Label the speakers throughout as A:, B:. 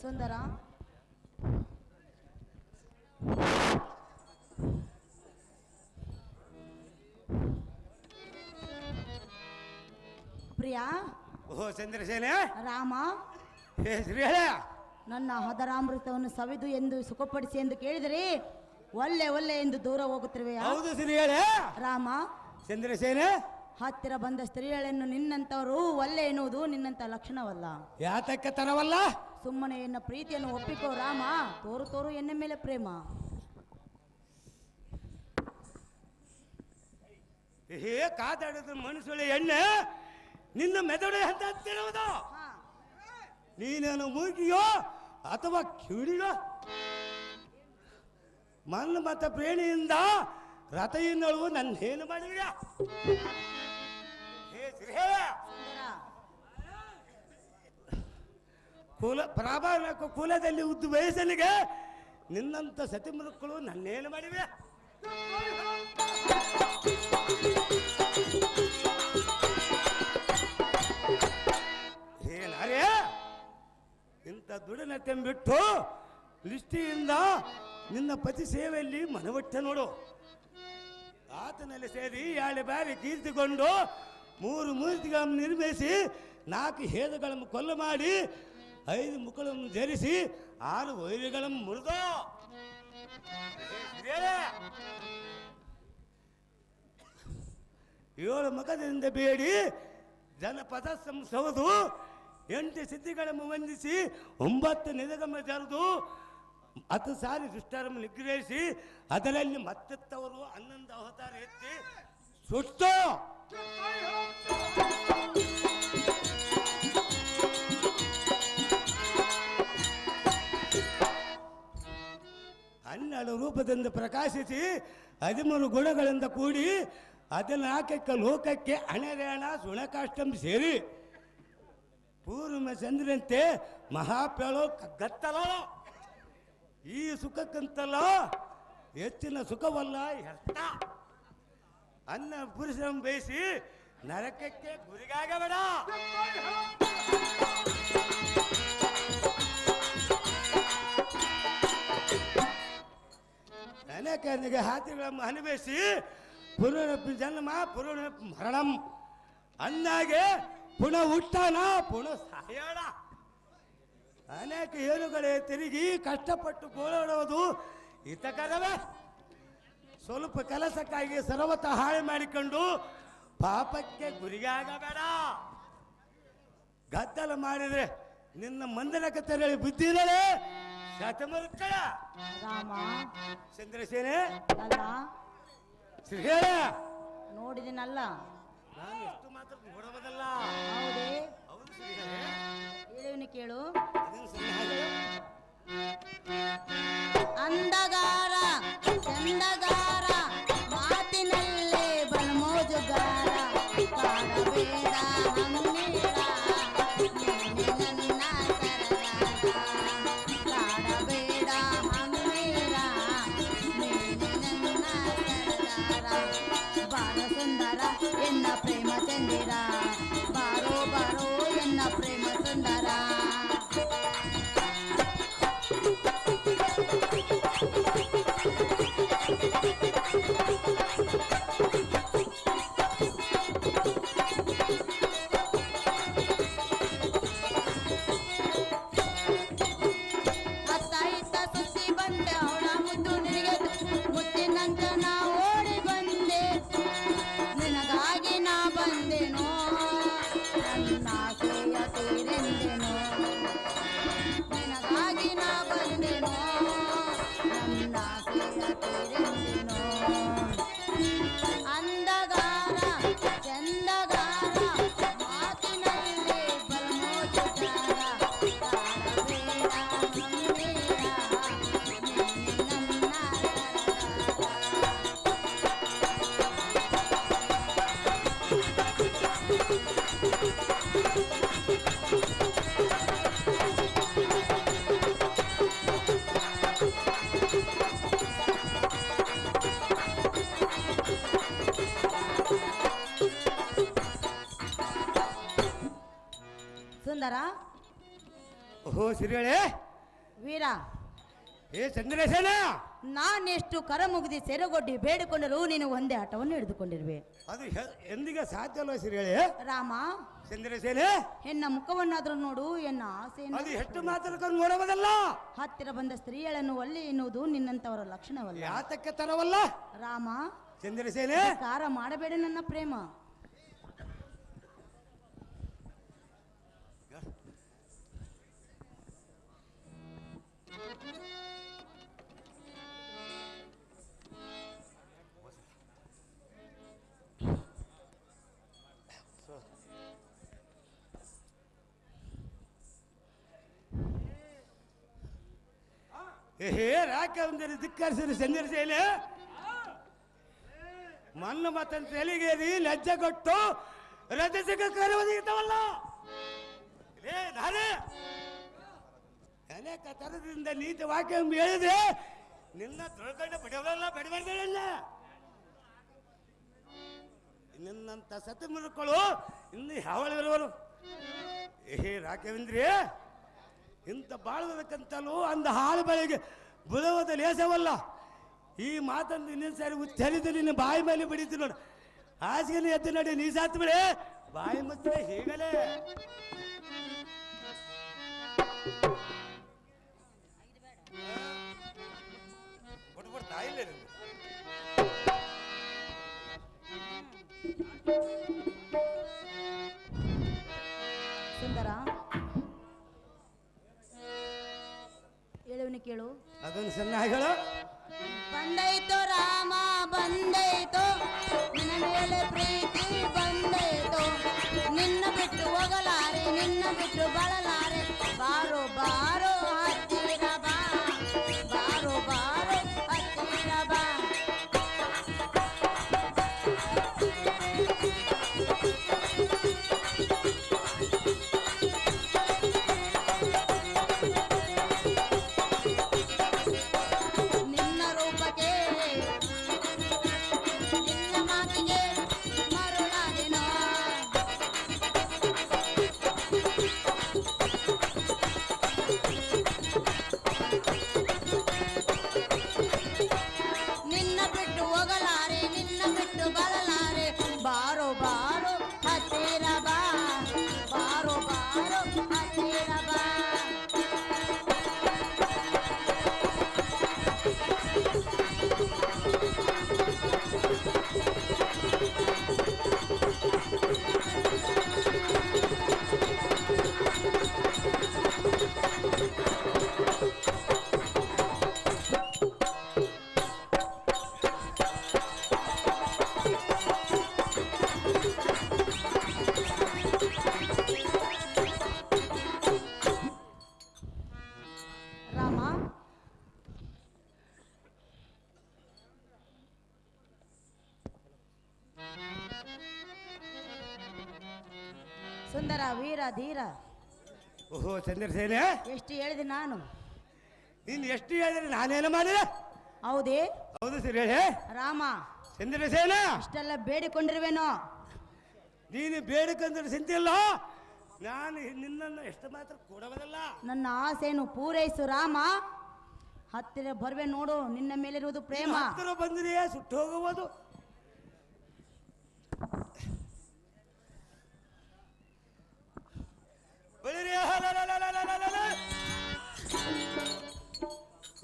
A: ಸುಂದರ ಪ್ರಿಯಾ.
B: ಓಹೋ ಚಂದ್ರಸೇನೆ.
A: ರಾಮ. ನನ್ನ ಹದರಾಮೃತವನ್ನು ಸವಿದು ಎಂದು ಸುಖಪಡಿಸಿ ಎಂದು ಕೇಳಿದರೆ ಒಳ್ಳೆ ಒಳ್ಳೆ ಎಂದು ದೂರ ಹೋಗುತ್ತಿರುವೆ.
B: ಹೌದು ಶ್ರೀಹಳೆ.
A: ರಾಮ.
B: ಚಂದ್ರಸೇನೆ.
A: ಹತ್ತಿರ ಬಂದ ಸ್ತ್ರೀಗಳನ್ನು ನಿನ್ನಂತವರು ಒಳ್ಳೆ ಎನ್ನುವುದು ನಿನ್ನಂತ ಲಕ್ಷಣವಲ್ಲ.
B: ಯಾತಕ್ಕೆ ತರವಲ್ಲ?
A: ಸುಮ್ಮನೆ ಎನ್ನ ಪ್ರೀತಿಯನ್ನು ಒಪ್ಪಿಕೋ ರಾಮ. ತೋರು ತೋರು ಎನ್ನ ಮೇಲೆ ಪ್ರೇಮ.
B: ಹೇ ಕಾದಾಡದ ಮನುಷ್ಯಳೆ ಎಣ್ಣೆ ನಿನ್ನ ಮೆದುಳು ಅಂತ ತಿರುವುದು. ನೀನೇನು ಮೂಗಿಯೋ ಅಥವಾ ಕಿವಿಡಿಯೋ? ಮಣ್ಣು ಮತ್ತು ಪ್ರೇಣಿಯಿಂದ ರಥ ಇನ್ನಳು ನನ್ನೇನು ಮಾಡಿದ? ಕುಲ ಪ್ರಾಭಾವಿಕ ಕುಲದಲ್ಲಿ ಉದ್ದು ವಯಸ್ಸಲ್ಲಿಗೆ ನಿನ್ನಂತ ಸತಿ ಮಕ್ಕಳು ನನ್ನೇನು ಮಾಡಿವೆ? ಏನರೇ ಇಂಥ ದುಡಿನತೆಂಬಿಟ್ಟು ದೃಷ್ಟಿಯಿಂದ ನಿನ್ನ ಪತಿ ಸೇವೆಯಲ್ಲಿ ಮನವಟ್ಟೆ ನೋಡು. ಆತನಲ್ಲಿ ಸೇರಿ 2 ಬಾರಿ ಕೀರ್ತಿಕೊಂಡು 3 ಮೂರ್ತಿಗಳನ್ನು ನಿರ್ಮಿಸಿ 4 ಹೇದಗಳನ್ನು ಕೊಲ್ಲ ಮಾಡಿ 5 ಮುಖಗಳನ್ನು ಧರಿಸಿ 6 ವೈರಿಗಳನ್ನು ಮುರಿದು 7 ಮುಖದಿಂದ ಬೇಡಿ ಜನಪದ ಸೌದು 8 ಸಿದ್ಧಿಗಳನ್ನು ವಂದಿಸಿ 9 ನಿಧಗಮ ಜರಿದು 10 ಸಾರಿ ದುಷ್ಟರನ್ನು ನಿಗ್ರಹಿಸಿ ಅದರಲ್ಲಿ ಮತ್ತವರು 11 ಅವತಾರ ಎತ್ತಿ ಸುಟ್ಟು ಹನ್ನೆರಡು ರೂಪದಿಂದ ಪ್ರಕಾಶಿಸಿ 13 ಗುಣಗಳಿಂದ ಕೂಡಿ 14 ಲೋಕಕ್ಕೆ ಅಣೆರೇಣ ಸುಣಕಾಷ್ಟಂ ಸೇರಿ ಪೂರ್ವ ಚಂದ್ರಂತೆ ಮಹಾಪೇಳೋ ಕಗ್ಗತ್ತಲೋ. ಈ ಸುಖಕ್ಕಂತಲ್ಲ ಹೆಚ್ಚಿನ ಸುಖವಲ್ಲ ವ್ಯರ್ಥ. ಅನ್ನ ಪುರುಷನ ಬಯಸಿ ನರಕಕ್ಕೆ ಗುರಿಗಾಗಬೇಡ. ಅನೇಕನಿಗೆ ಹಾತಿಗಳನ್ನು ಅನುಭವಿಸಿ ಪುನರಪಿ ಜನ್ಮ ಪುನರಪಿ ಮರಣಂ ಅಂದಾಗೆ ಪುನಃ ಹುಟ್ಟಾನ ಪುನಃ ಸಾಯೋಣ. ಅನೇಕ ಏಳುಗಳೇ ತಿರುಗಿ ಕಷ್ಟಪಟ್ಟು ಗೋಳಾಡುವುದು ಹಿತಕರವೇ. ಸ್ವಲ್ಪ ಕೆಲಸಕ್ಕಾಗಿ ಸರ್ವತ ಹಾಳು ಮಾಡಿಕೊಂಡು ಪಾಪಕ್ಕೆ ಗುರಿಯಾಗಬೇಡ. ಗದ್ದಲ ಮಾಡಿದ್ರೆ ನಿನ್ನ ಮಂದಿರಕ್ಕೆ ತೆರಳಿ ಬುದ್ಧಿರಲೇ ಶತಮರುಕ್ಕಳ.
A: ರಾಮ.
B: ಚಂದ್ರಸೇನೆ.
A: ಶ್ರೀಹೇಳ ನೋಡಿದಿನಲ್ಲ.
B: ನಾನು ಎಷ್ಟು ಮಾತ್ರ ನೋಡಬಹುದಲ್ಲ.
A: ಹೌದೇ?
B: ಹೌದು ಶ್ರೀಹೇಳ.
A: ಹೇಳುವನು ಕೇಳು. ಅಂದಗಾರ ಚಂದಗಾರ ಮಾತಿನಲ್ಲೇ ಬಲಮೋಜುಗಾರ ಕಾಡಬೇಡ ಹಮ್ಮೇಳ ನನ್ನ ಸರದಾರ ಕಾಡಬೇಡ ಹಮ್ಮೇಳ ನನ್ನ ಸರದಾರ ಬಾರ ಸುಂದರ ಎನ್ನ ಪ್ರೇಮ ಚಂದಿರ ಬಾರೋ ಬಾರೋ ಎನ್ನ ಪ್ರೇಮ ಸುಂದರ.
B: ಓಹೋ ಸಿರಿಯಳೆ,
A: ವೀರ,
B: ಏ ಚಂದ್ರಸೇನ,
A: ನಾನೆಷ್ಟು ಕರ ಮುಗಿದಿ ಸೆರಗೊಡ್ಡಿ ಬೇಡಿಕೊಂಡರೂ ನೀನು ಒಂದೇ ಆಟವನ್ನು ಹಿಡಿದುಕೊಂಡಿರುವೆ.
B: ಅದು ಎಂದಿಗೆ ಸಾಧ್ಯವಲ್ಲ ಸಿರಿ ಹೇಳಿ
A: ರಾಮ,
B: ಚಂದ್ರಸೇನೆ.
A: ಎನ್ನ ಮುಖವನ್ನಾದ್ರೂ ನೋಡು, ಎನ್ನ ಆಸೆಯನ್ನು.
B: ಅದು ಎಷ್ಟು ಮಾತಾಡ್ಕೊಂಡು ನೋಡಬಹುದಲ್ಲ.
A: ಹತ್ತಿರ ಬಂದ ಸ್ತ್ರೀಯಳನ್ನು ಒಳ್ಳೆ ಎನ್ನುವುದು ನಿನ್ನಂತವರ ಲಕ್ಷಣವಲ್ಲ.
B: ಯಾತಕ್ಕೆ ತರವಲ್ಲ
A: ರಾಮ,
B: ಚಂದ್ರಸೇನೆ.
A: ಕಾರ ಮಾಡಬೇಡ ನನ್ನ ಪ್ರೇಮ.
B: ಹೇ ರಾಕ ಒಂದರೆ ಧಿಕ್ಕರಿಸಿದ ಚಂದ್ರಸೇನೆ. ಮಣ್ಣು ಮತ್ತಂತ ತೆಲಿಗೇರಿ ಲಜ್ಜೆ ಕೊಟ್ಟು ರಜಸಿಗ ಕರೆಯುವುದಿತ್ತವಲ್ಲ. ನಾನೇ ಅನೇಕ ತರದಿಂದ ನೀತಿ ವಾಕ್ಯ ಹೇಳಿದ್ರೆ ನಿನ್ನ ತೊಳ್ಕೊಂಡ ಬಡಿಯವಲ್ಲ, ಬಡಿಬಾರ್ದಲ್ಲ. ನಿನ್ನಂತ ಸತಿ ಮುರುಕಳು ಇನ್ನು ಯಾವಳಿರುವರು. ಹೇ ರಾಘವೇಂದ್ರಿ, ಇಂಥ ಬಾಳುವುದಕ್ಕಂತಲೂ ಅಂದ ಹಾಳು ಬೆಳೆಗೆ ಬುಧವಾದ ಲೇಸವಲ್ಲ. ಈ ಮಾತನ್ನು ಇನ್ನೊಂದು ಸಾರಿ ಉಚ್ಚರಿದ್ದು ನಿನ್ನ ಬಾಯಿ ಮೇಲೆ ಬಿಡಿತು ನೋಡು. ಹಾಸಿಗೆ ಎದ್ದು ನೋಡಿ, ನೀ ಸಾತ್ ಬಿಡಿ, ಬಾಯಿ ಮುಚ್ಚೆ ಹೀಗಲೇ. ಬಿಡ್ಬಿಡ್ತಾ ಇಲ್ಲ
A: ಸುಂದರ, ಹೇಳುವನು ಕೇಳು.
B: ಅದೊಂದು ಚೆನ್ನಾಗಿಗಳು.
A: ಬಂದೈತೋ ರಾಮ ಬಂದೈತೋ, ನಿನ್ನ ಮೇಲೆ ಪ್ರೀತಿ ಬಂದೈತೋ, ನಿನ್ನ ಬಿಟ್ಟು ಹೋಗಲಾರೆ, ನಿನ್ನ ಬಿಟ್ಟು ಬಳಲಾರೆ. ಬಾರೋ ಬಾರೋ ಹತ್ತಿರ ಬಾ, ಬಾರೋ ಬಾರೋ ಹತ್ತಿರ ಬಾ. ಸುಂದರ, ವೀರ, ಧೀರ.
B: ಓಹೋ ಚಂದ್ರಸೇನೆ,
A: ಎಷ್ಟು ಹೇಳಿದೆ ನಾನು?
B: ನೀನು ಎಷ್ಟು ಹೇಳಿದ್ರೆ ನಾನೇನು ಮಾಡಿದೆ?
A: ಹೌದೇ?
B: ಹೌದು ಸರಿ ಹೇಳಿ
A: ರಾಮ.
B: ಚಂದ್ರಸೇನ,
A: ಇಷ್ಟೆಲ್ಲ ಬೇಡಿಕೊಂಡಿರುವೇನೋ?
B: ನೀನು ಬೇಡಿಕೊಂಡ್ರೆ ಚಿಂತಿಲ್ಲ, ನಾನು ನಿನ್ನನ್ನು ಎಷ್ಟು ಮಾತ್ರ ಕೊಡಬದಲ್ಲ.
A: ನನ್ನ ಆಸೆಯನ್ನು ಪೂರೈಸು ರಾಮ. ಹತ್ತಿರ ಬರ್ವೆ ನೋಡು, ನಿನ್ನ ಮೇಲಿರುವುದು ಪ್ರೇಮ.
B: ಹತ್ತಿರ ಬಂದಿದೆಯಾ ಸುಟ್ಟು ಹೋಗುವುದು.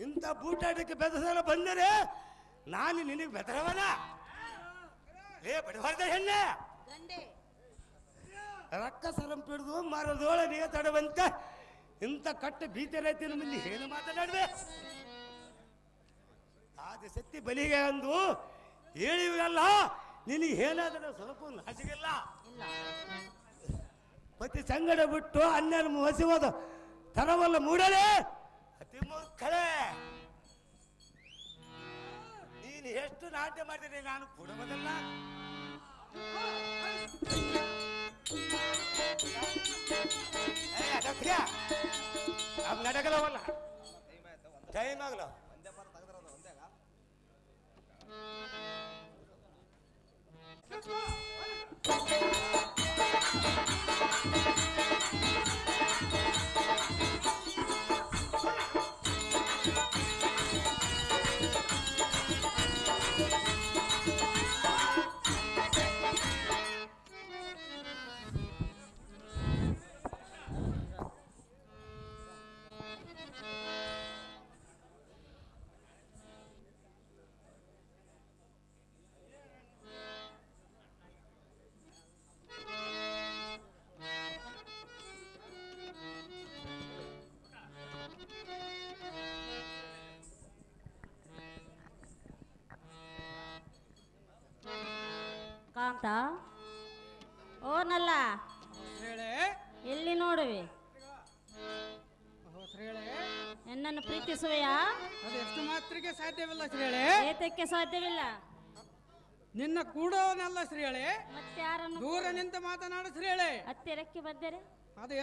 B: ಇಂಥ ಬೂಟಾಟಕ್ಕೆ ಬೆದಸಲ ಬಂದರೆ ನಾನು ನಿನಗೆ ಬೆದರವನ. ಏ ಬಡವಾರ್ದ ಹೆಣ್ಣೆ, ರೊಕ್ಕ ಸರಂ ಪಿಡಿದು ಮಾರೋದೋಳ ನೀ ತಡವಂತ ಇಂಥ ಕಟ್ಟ ಭೀತಿ ರೈತಿನ ಮುಂದೆ ಏನು ಮಾತನಾಡುವೆ? ಆದ ಸತ್ತಿ ಬಲಿಗೆ ಅಂದು ಹೇಳಿವಲ್ಲ, ನಿನಗೆ ಏನಾದರೂ ಸ್ವಲ್ಪ ನಾಚಿಗಿಲ್ಲ. ಪತಿ ಸಂಗಡ ಬಿಟ್ಟು ಅನ್ಯರ ಹೊಸಿಬೋದು ತರವಲ್ಲ ಮೂಡಲೇ ಅತಿ ಮೂರ್ಖಳೆ. ನೀನು ಎಷ್ಟು ನಾಟ್ಯ ಮಾಡಿದ್ರೆ ನಾನು ಕೊಡುವುದಲ್ಲ. ನಡಗಲವಲ್ಲ ಟೈಮ್ ಆಗಲ್ಲ.
C: ನನ್ನನ್ನು ಪ್ರೀತಿಸುವೆಯಾ?
D: ಅದು ಎಷ್ಟು ಮಾತ್ರಕ್ಕೆ ಸಾಧ್ಯವಿಲ್ಲ ಶ್ರೀಯಳೆ.
C: ಏತಕ್ಕೆ ಸಾಧ್ಯವಿಲ್ಲ?
D: ನಿನ್ನ ಕೂಡೋನಲ್ಲ ಶ್ರೀಯಳೆ,
C: ಮತ್ತೆ ಯಾರನ್ನು?
D: ದೂರ ನಿಂತು ಮಾತನಾಡು ಶ್ರೀಯಳೆ.
C: ಹತ್ತಿರಕ್ಕೆ ಬಂದರೆ
D: ಅದು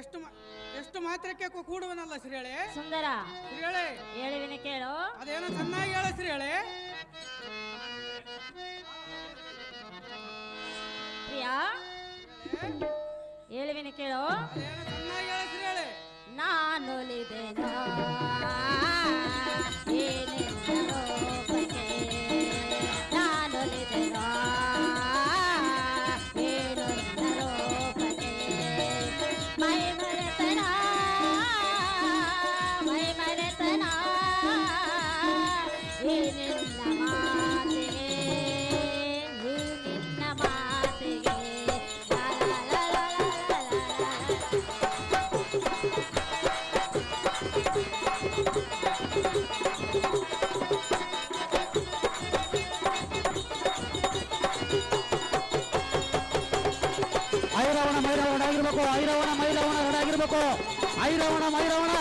D: ಎಷ್ಟು ಮಾತ್ರಕ್ಕೆ ಕೂಡುವನಲ್ಲ ಶ್ರೀಯಳೆ.
C: ಸುಂದರ
D: ಶ್ರೀಯಳೆ
C: ಹೇಳುವಿನ ಕೇಳು.
D: ಅದೇನೋ ಚೆನ್ನಾಗಿ ಹೇಳ ಶ್ರೀಯಳೆ.
C: ಪ್ರಿಯಾ ಹೇಳುವಿನ ಕೇಳು.
D: ಅದೇನೋ ಚೆನ್ನಾಗಿ ಹೇಳ ಶ್ರೀಯಳೆ.
C: ನಾನೊಲಿದೆನೋ ಏನೆಂದ ಲೋಕಕ್ಕೆ, ನಾನೊಲಿದೆನೋ ಏನೆಂದ ಲೋಕಕ್ಕೆ. ಮೈ ಮರೆತನ ಈ ನಿನ್ನ ಮಾತಿಗೆ, ಈ ನಿನ್ನ ಮಾತಿಗೆ. ಲಾ ಲಾ ಲಾ ಲಾ ಲಾ ಲಾ ಲಾ.
E: ಐರವಣ ಮೈರವಣ ಆಗಿರ್ಬೇಕು, ಐರವಣ ಮೈರವಣ ಆಗಿರ್ಬೇಕು, ಐರವಣ ಮೈರವಣ.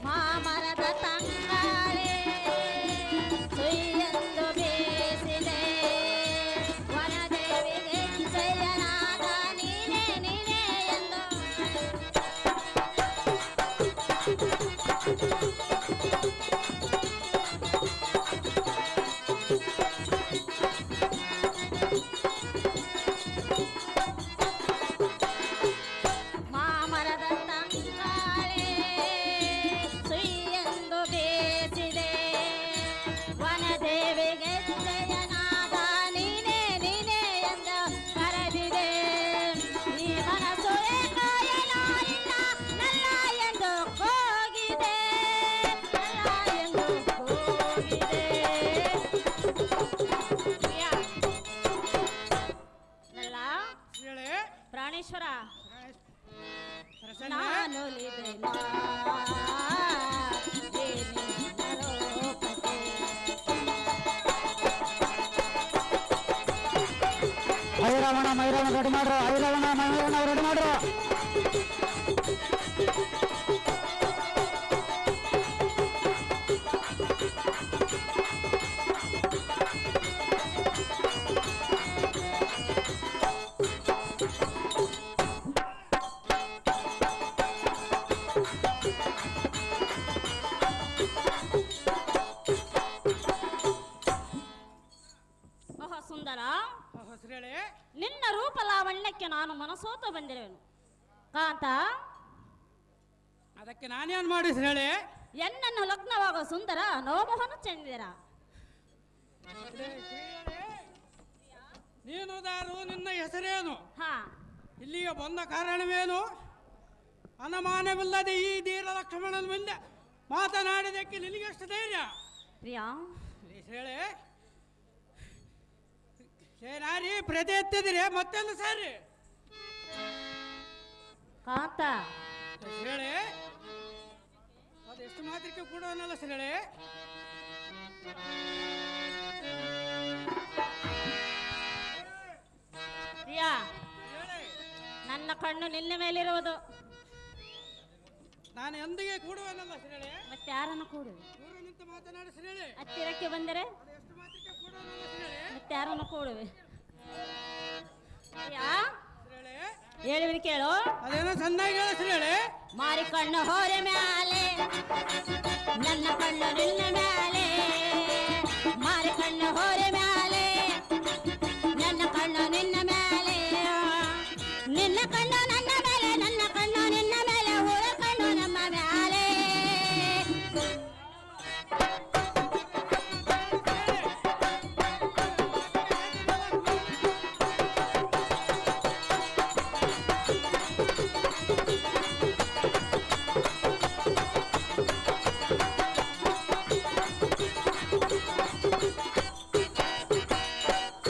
C: ಮಾಮರದ ತಂಗಾಳೆ ಸುಯ್ಯೆಂದು ಬೀಸಿದೆ, ವನದೇವಿಗೆ ಜಯನಾದ ನೀನೇ ನೀನೇ ಎಂದು. ಮಾಮರದ ತಂಗಾಳೆ ಸುಯ್ಯೆಂದು ಬೀಸಿದೆ, ವನದೇವಿಗೆ ಜಯನಾದ ನೀನೇ ನೀನೇ ಎಂದು ಕರೆದಿದೆ. ಈ ಮನಸ್ಸು ಏಕೋ ಏನೋ ಇಲ್ಲ ನಲ್ಲ ಎಂದು ಕೂಗಿದೆ, ನಲ್ಲ ಎಂದು ಕೂಗಿದೆ. ಪ್ರಿಯಾ, ನಲ್ಲ
D: ಶ್ರೀಯಳೆ
C: ಪ್ರಾಣೇಶ್ವರ
D: ಪ್ರಸನ್ನ
C: ನಾನೊಲಿದೆನೋ ಏನೆಂದ ಲೋಕಕ್ಕೆ.
E: ಐರವಣ ಮೈರವಣ ರೆಡಿ ಮಾಡ್ರು, ಐರವಣ ಮೈರವಣ ರೆಡಿ ಮಾಡ್ರು.
C: ಓಹೋ ಸುಂದರ,
D: ಓಹೋ ಶ್ರೀಯಳೆ
C: ನಿನ್ನ ರೂಪ ಲಾವಣ್ಯಕ್ಕೆ ನಾನು ಮನಸೋತು ಬಂದಿರುವೆನು. ಕಾಂತ,
D: ಅದಕ್ಕೆ ನಾನೇನ್ ಮಾಡಿ ಶ್ರೀಯಳೆ.
C: ಎನ್ನನ್ನು ಲಗ್ನವಾಗುವ ಸುಂದರ ನೋಮೋಹನ ಚೆಂದಿರ.
D: ನೀನು ದಾರು, ನಿನ್ನ ಹೆಸರೇನು,
C: ಹಾ
D: ಇಲ್ಲಿಗೆ ಬಂದ ಕಾರಣವೇನು? ಅನುಮಾನವಿಲ್ಲದೆ ಈ ಧೀರ ಲಕ್ಷ್ಮಣನ ಮುಂದೆ ಮಾತನಾಡಿದಕ್ಕೆ ನಿನಗೆಷ್ಟು ಧೈರ್ಯ?
C: ಪ್ರಿಯಾ,
D: ಹೇಳಿ ಸೇನಾರಿ ಪ್ರತಿ ಎತ್ತಿದ್ರೆ ಮತ್ತೆಲ್ಲ ಸಾರಿ
C: ಕಾಂತ,
D: ಹೇಳಿ ಅದೆಷ್ಟು ಮಾತ್ರಕ್ಕೆ ಕೂಡವನಲ್ಲ ಹೇಳಿ.
C: ಪ್ರಿಯಾ,
D: ಹೇಳಿ
C: ನನ್ನ ಕಣ್ಣು ನಿನ್ನ ಮೇಲಿರುವುದು.
D: ನಾನು ಎಂದಿಗೆ ಕೂಡುವನಲ್ಲ ಹೇಳಿ.
C: ಮತ್ತೆ ಯಾರನ್ನು ಕೂಡುವೆ?
D: ದೂರ ನಿಂತು ಮಾತನಾಡಿ ಹೇಳಿ.
C: ಹತ್ತಿರಕ್ಕೆ ಬಂದರೆ
D: ಅದೆಷ್ಟು ಮಾತ್ರಕ್ಕೆ ಕೂಡುವನಲ್ಲ ಹೇಳಿ.
C: ಮತ್ತೆ ಯಾರನ್ನು ಕೂಡುವೆ? ಪ್ರಿಯಾ,
D: ಹೇಳಿ
C: ಹೇಳುವಿನ ಕೇಳು.
D: ಅದೇನೋ ಚೆನ್ನಾಗಿ ಹೇಳಿ ಹೇಳಿ.
C: ಮಾರಿ ಕಣ್ಣು ಹೋರೆ ಮ್ಯಾಲೆ, ನನ್ನ ಕಣ್ಣು ನಿನ್ನ ಮ್ಯಾಲೆ. ಮಾರಿ ಕಣ್ಣು ಹೋರೆ ಮ್ಯಾಲೆ, ನನ್ನ ಕಣ್ಣು ನಿನ್ನ ಮ್ಯಾಲೆ. ನಿನ್ನ ಕಣ್ಣು ನನ್ನ ಮೇಲೆ, ನನ್ನ ಕಣ್ಣು ನಿನ್ನ ಮೇಲೆ, ಊರ ಕಣ್ಣು ನಮ್ಮ ಮ್ಯಾಲೆ.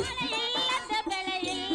C: ಮಳೆ ಇಲ್ಲದ ಬೆಳೆ ಇಲ್ಲ,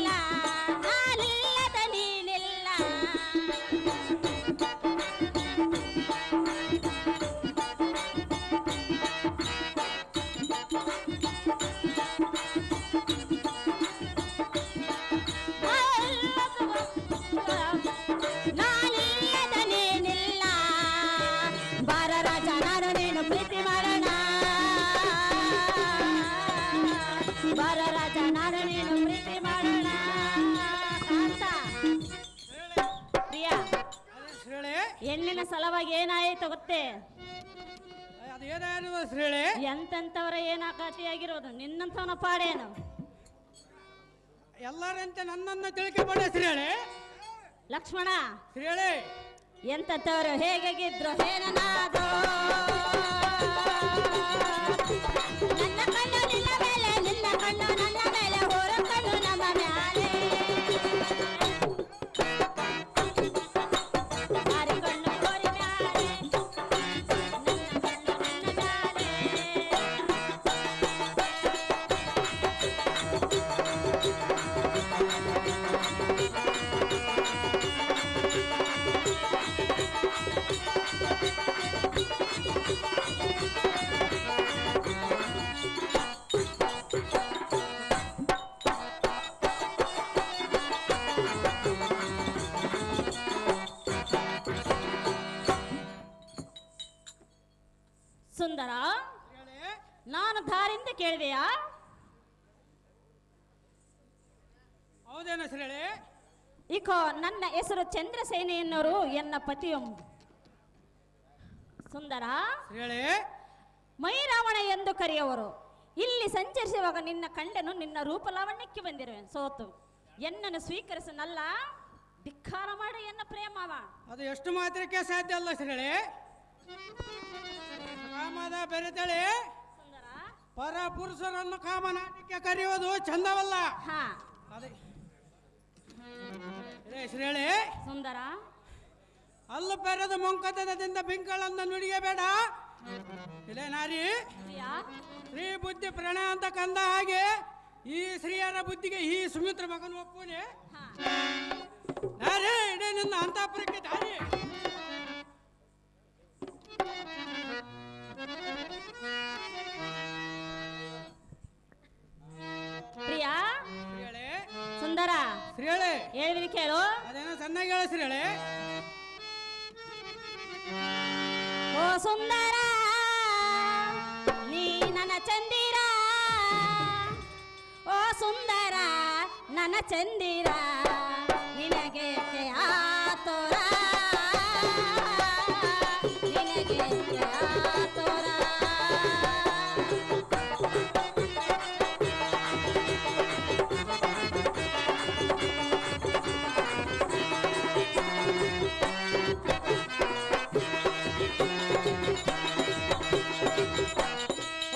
C: ನಿನ್ನ ಸಲುವಾಗಿ ಏನಾಯಿತು ಗೊತ್ತೇ?
D: ಅದೇನಾಗಿರುವ ಶ್ರೇಳೆ?
C: ಎಂತೆಂತವರ ಏನಾಗತಿಯಾಗಿರೋದು, ನಿನ್ನಂತವನ ಪಾಡೇನು?
D: ಎಲ್ಲರಂತೆ ನನ್ನನ್ನು ತಿಳ್ಕೊಬೇಡ ಶ್ರೇಳೆ.
C: ಲಕ್ಷ್ಮಣ
D: ಶ್ರೇಳೆ,
C: ಎಂತವರು ಹೇಗಿದ್ರು ಏನನಾದೋ, ನನ್ನ ಕಣ್ಣು ನಿನ್ನ ಮೇಲೆ, ನಿನ್ನ ಕಣ್ಣು ನನ್ನ ಮೇಲೆ, ಹೊರ ಕಣ್ಣು ನಮ್ಮ ಮ್ಯಾಲೆ. ಮಾರಿ ಕಣ್ಣು ಹೋರಿ ಮ್ಯಾಲೆ, ನನ್ನ ಕಣ್ಣು ನಿನ್ನ ಮ್ಯಾಲೆ. ಸುಂದರ, ನಾನು ದಾರಿಂದ ಕೇಳಿದೆಯಾ?
D: ಹೌದೇನ ಶ್ರೇಳೆ?
C: ಇಕೋ ನನ್ನ ಹೆಸರು ಚಂದ್ರಸೇನೆ ಎನ್ನುವರು, ಎನ್ನ ಪತಿಯು. ಸುಂದರ,
D: ಶ್ರೇಳೆ,
C: ಮೈರಾವಣ ಎಂದು ಕರೆಯುವರು. ಇಲ್ಲಿ ಸಂಚರಿಸುವಾಗ ನಿನ್ನ ಕಂಡನು, ನಿನ್ನ ರೂಪಲಾವಣ್ಯಕ್ಕೆ ಬಂದಿರುವೆ. ಸೋತು ಎನ್ನನ್ನು ಸ್ವೀಕರಿಸನಲ್ಲ, ಧಿಕ್ಕಾರ ಮಾಡಿ ಎನ್ನ ಪ್ರೇಮವ.
D: ಅದು ಎಷ್ಟು ಮಾತ್ರಕ್ಕೆ ಸಾಧ್ಯ ಅಲ್ಲ ಶ್ರೇಳೆ. ಕಾಮದ ಬೆರೆತಳೆ
C: ಸುಂದರ,
D: ಪರ ಪುರುಷರನ್ನು ಕಾಮನಾಟಕ್ಕೆ ಕರೆಯುವುದು ಚಂದವಲ್ಲ.
C: ಹಾ
D: ಅದೇ ಶ್ರೇಳೆ,
C: ಸುಂದರ,
D: ಅಲ್ಲು ಪೆರದ ಮೊಂಕತನದಿಂದ ಬಿಂಕಳನ್ನು ನುಡಿಯಬೇಡ. ಇಲ್ಲೇ ನಾರಿ,
C: ಪ್ರಿಯಾ,
D: ಶ್ರೀ ಬುದ್ಧಿ ಪ್ರಣ ಅಂತ ಕಂದ ಹಾಗೆ ಈ ಶ್ರೀಯರ ಬುದ್ಧಿಗೆ ಈ ಸುಮಿತ್ರ ಮಗನ ಒಪ್ಪುನೆ.
C: ಹಾ
D: ನಾರೇ, ಇಡೀ ನಿನ್ನ ಅಂತಃಪುರಕ್ಕೆ ದಾರಿ.
C: ಪ್ರಿಯಾ,
D: ಶ್ರೇಳೆ,
C: ಸುಂದರ,
D: ಶ್ರೇಳೆ,
C: ಹೇಳಿದ್ರಿ ಕೇಳು.
D: ಅದೇನೋ ಚೆನ್ನಾಗಿ ಹೇಳ ಶ್ರೇಳೆ.
C: ಓ ಸುಂದರ, ನೀ ನನ್ನ ಚಂದಿರ, ಓ ಸುಂದರ ನನ್ನ ಚಂದಿರ, ನಿನಗೆ ಆತೋರ, ನಿನಗೆ ಆತೋರ.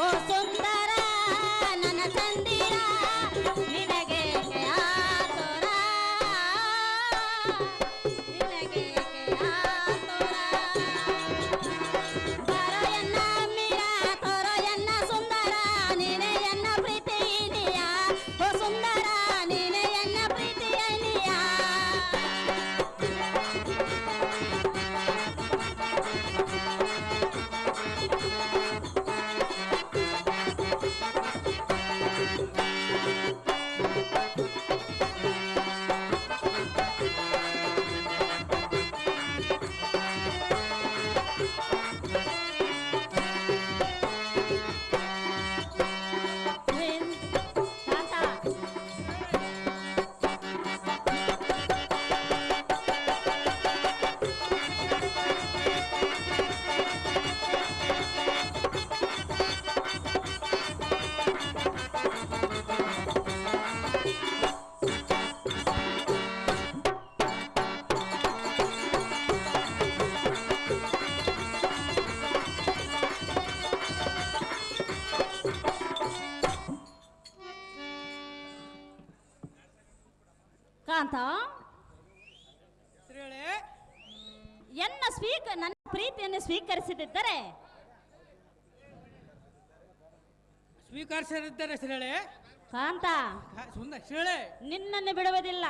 C: ಓ ಸುಂದರ ನನ್ನ ಚಂದಿರ, ನಿನಗೆ ಆತೋರ, ನಿನಗೆ ಆತೋರ. ಬರೋ ಎನ್ನ ಮೀರ, ತೋರೋ ಎನ್ನ ಸುಂದರ, ನೀನೆ ಎನ್ನ ಪ್ರೀತಿಯಿನಿಯ. ಓ ಸುಂದರ, ನೀನೆ ಎನ್ನ ಪ್ರೀತಿಯನಿಯ. ತಾತ, ಕಾಂತ,
D: ಶ್ರೇಳೆ,
C: ನನ್ನ ಪ್ರೀತಿಯನ್ನು ಸ್ವೀಕರಿಸದಿದ್ದರೆ
D: ಸ್ವೀಕರಿಸಿದ್ದಾರೆ ಶ್ರೇಳೆ.
C: ಕಾಂತ,
D: ಸುಂದರ ಶ್ರೇಳೆ,
C: ನಿನ್ನನ್ನು ಬಿಡುವುದಿಲ್ಲ.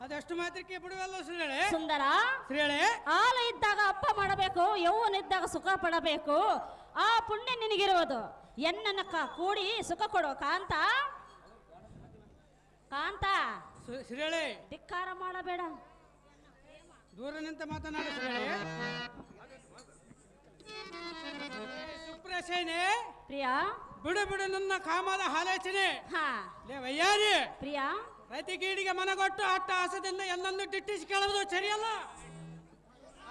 D: ಅದಷ್ಟು ಮಾತ್ರಕ್ಕೆ ಬಿಡುವಲ್ಲ ಶ್ರೇಳೆ.
C: ಸುಂದರ,
D: ಶ್ರೇಳೆ,
C: ಹಾಲು ಇದ್ದಾಗ ಅಪ್ಪ ಮಾಡಬೇಕು, ಯೌವನ ಇದ್ದಾಗ ಸುಖ ಪಡಬೇಕು. ಆ ಪುಣ್ಯ ನಿನಗಿರುವುದು. ಎನ್ನನ್ನ ಕೂಡಿ ಸುಖ ಕೊಡು ಕಾಂತ. ಕಾಂತ,
D: ಶ್ರೇಳೆ,
C: ಧಿಕ್ಕಾರ ಮಾಡಬೇಡ.
D: ದೂರ ನಿಂತ ಮಾತನಾಡು ಶ್ರೇಳೆ. ಸುಪ್ರಸೇನೆ,
C: ಪ್ರಿಯಾ,
D: ಬಿಡು ಬಿಡು ನನ್ನ ಕಾಮದ ಆಲೋಚನೆ.
C: ಹಾ
D: ಲೇ ವಯ್ಯಾರಿ,
C: ಪ್ರಿಯಾ,
D: ರತಿ ಕೀಡಿಗೆ ಮನಗೊಟ್ಟು ಅಟ್ಟ ಆಸದಿಂದ ಎಲ್ಲನ್ನು ಟಿಟ್ಟಿಸಿ ಕೇಳುವುದು ಸರಿಯಲ್ಲ.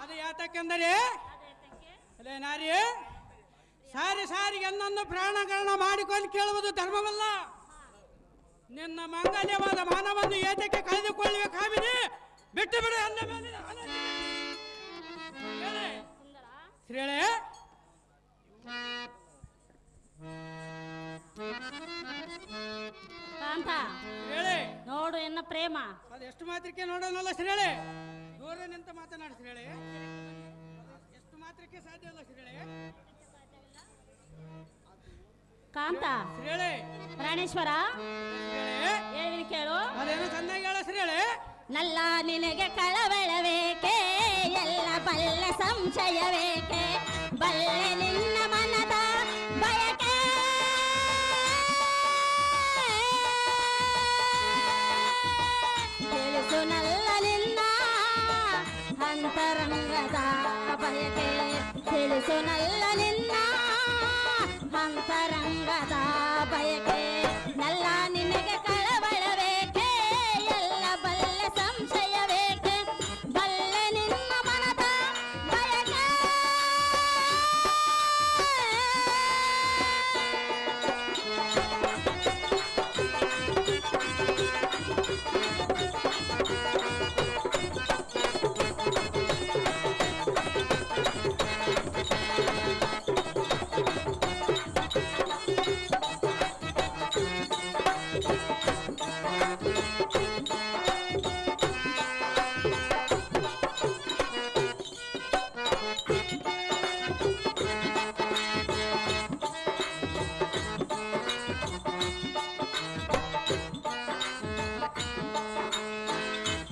D: ಅದು ಯಾತಕ್ಕೆಂದರೆ ಅದೇ ನಾರಿ ಸಾರಿ ಸಾರಿಗೆ ಅನ್ನೊಂದು ಪ್ರಾಣಕರಣ ಮಾಡಿಕೊಂಡು ಕೇಳುವುದು ಧರ್ಮವಲ್ಲ. ನಿನ್ನ ಮಾಂಗಲ್ಯವಾದ ಮಾನವನ್ನು ಏತಕ್ಕೆ ಕಳೆದುಕೊಳ್ಳುವ ಕಾಮಿನಿ ಬಿಟ್ಟು ಬಿಡು ಅಂದ ಮೇಲೆ ಶ್ರೇಳೆ
C: ಕಾಂತ
D: ಶ್ರೇಳೆ
C: ನೋಡು ಎನ್ನ ಪ್ರೇಮ.
D: ಅದು ಎಷ್ಟು ಮಾತ್ರಕ್ಕೆ ನೋಡೋನಲ್ಲ ಶ್ರೇಳೆ, ದೂರ ನಿಂತ ಮಾತನಾಡು ಶ್ರೇಳೆ. ಎಷ್ಟು ಮಾತ್ರಕ್ಕೆ ಸಾಧ್ಯ ಅಲ್ಲ ಶ್ರೇಳೆ.
C: ಕಾಂತ
D: ಶ್ರೇಳೆ
C: ಪ್ರಾಣೇಶ್ವರ
D: ಶ್ರೇಳೆ
C: ಹೇಳಿ ಕೇಳು.
D: ಅದೇನೋ ಚೆನ್ನಾಗಿ ಹೇಳ ಶ್ರೇಳೆ.
C: ನಲ್ಲ ನಿನಗೆ ಕಳವಳವೇಕೆ, ಎಲ್ಲ ಬಲ್ಲ ಸಂಶಯವೇಕೆ, ಬಲ್ಲೆ ನಿನ್ನ ಮನದ ಬಯಕೆ. ತಿಳಿಸು ನಲ್ಲ ನಿನ್ನ ಅಂತರಂಗದ ಬಯಕೆ, ತಿಳಿಸು ನಲ್ಲ ನಿನ್ನ ಅಂತರಂಗದ ಬಯಕೆ. ನಲ್ಲ ನಿನಗೆ ಕಳವಳವೇಕೆ, ಎಲ್ಲ ಬಲ್ಲ ಸಂಶಯವೇಕೆ, ಬಲ್ಲೆ ನಿನ್ನ ಮನದ ಬಯಕೆ.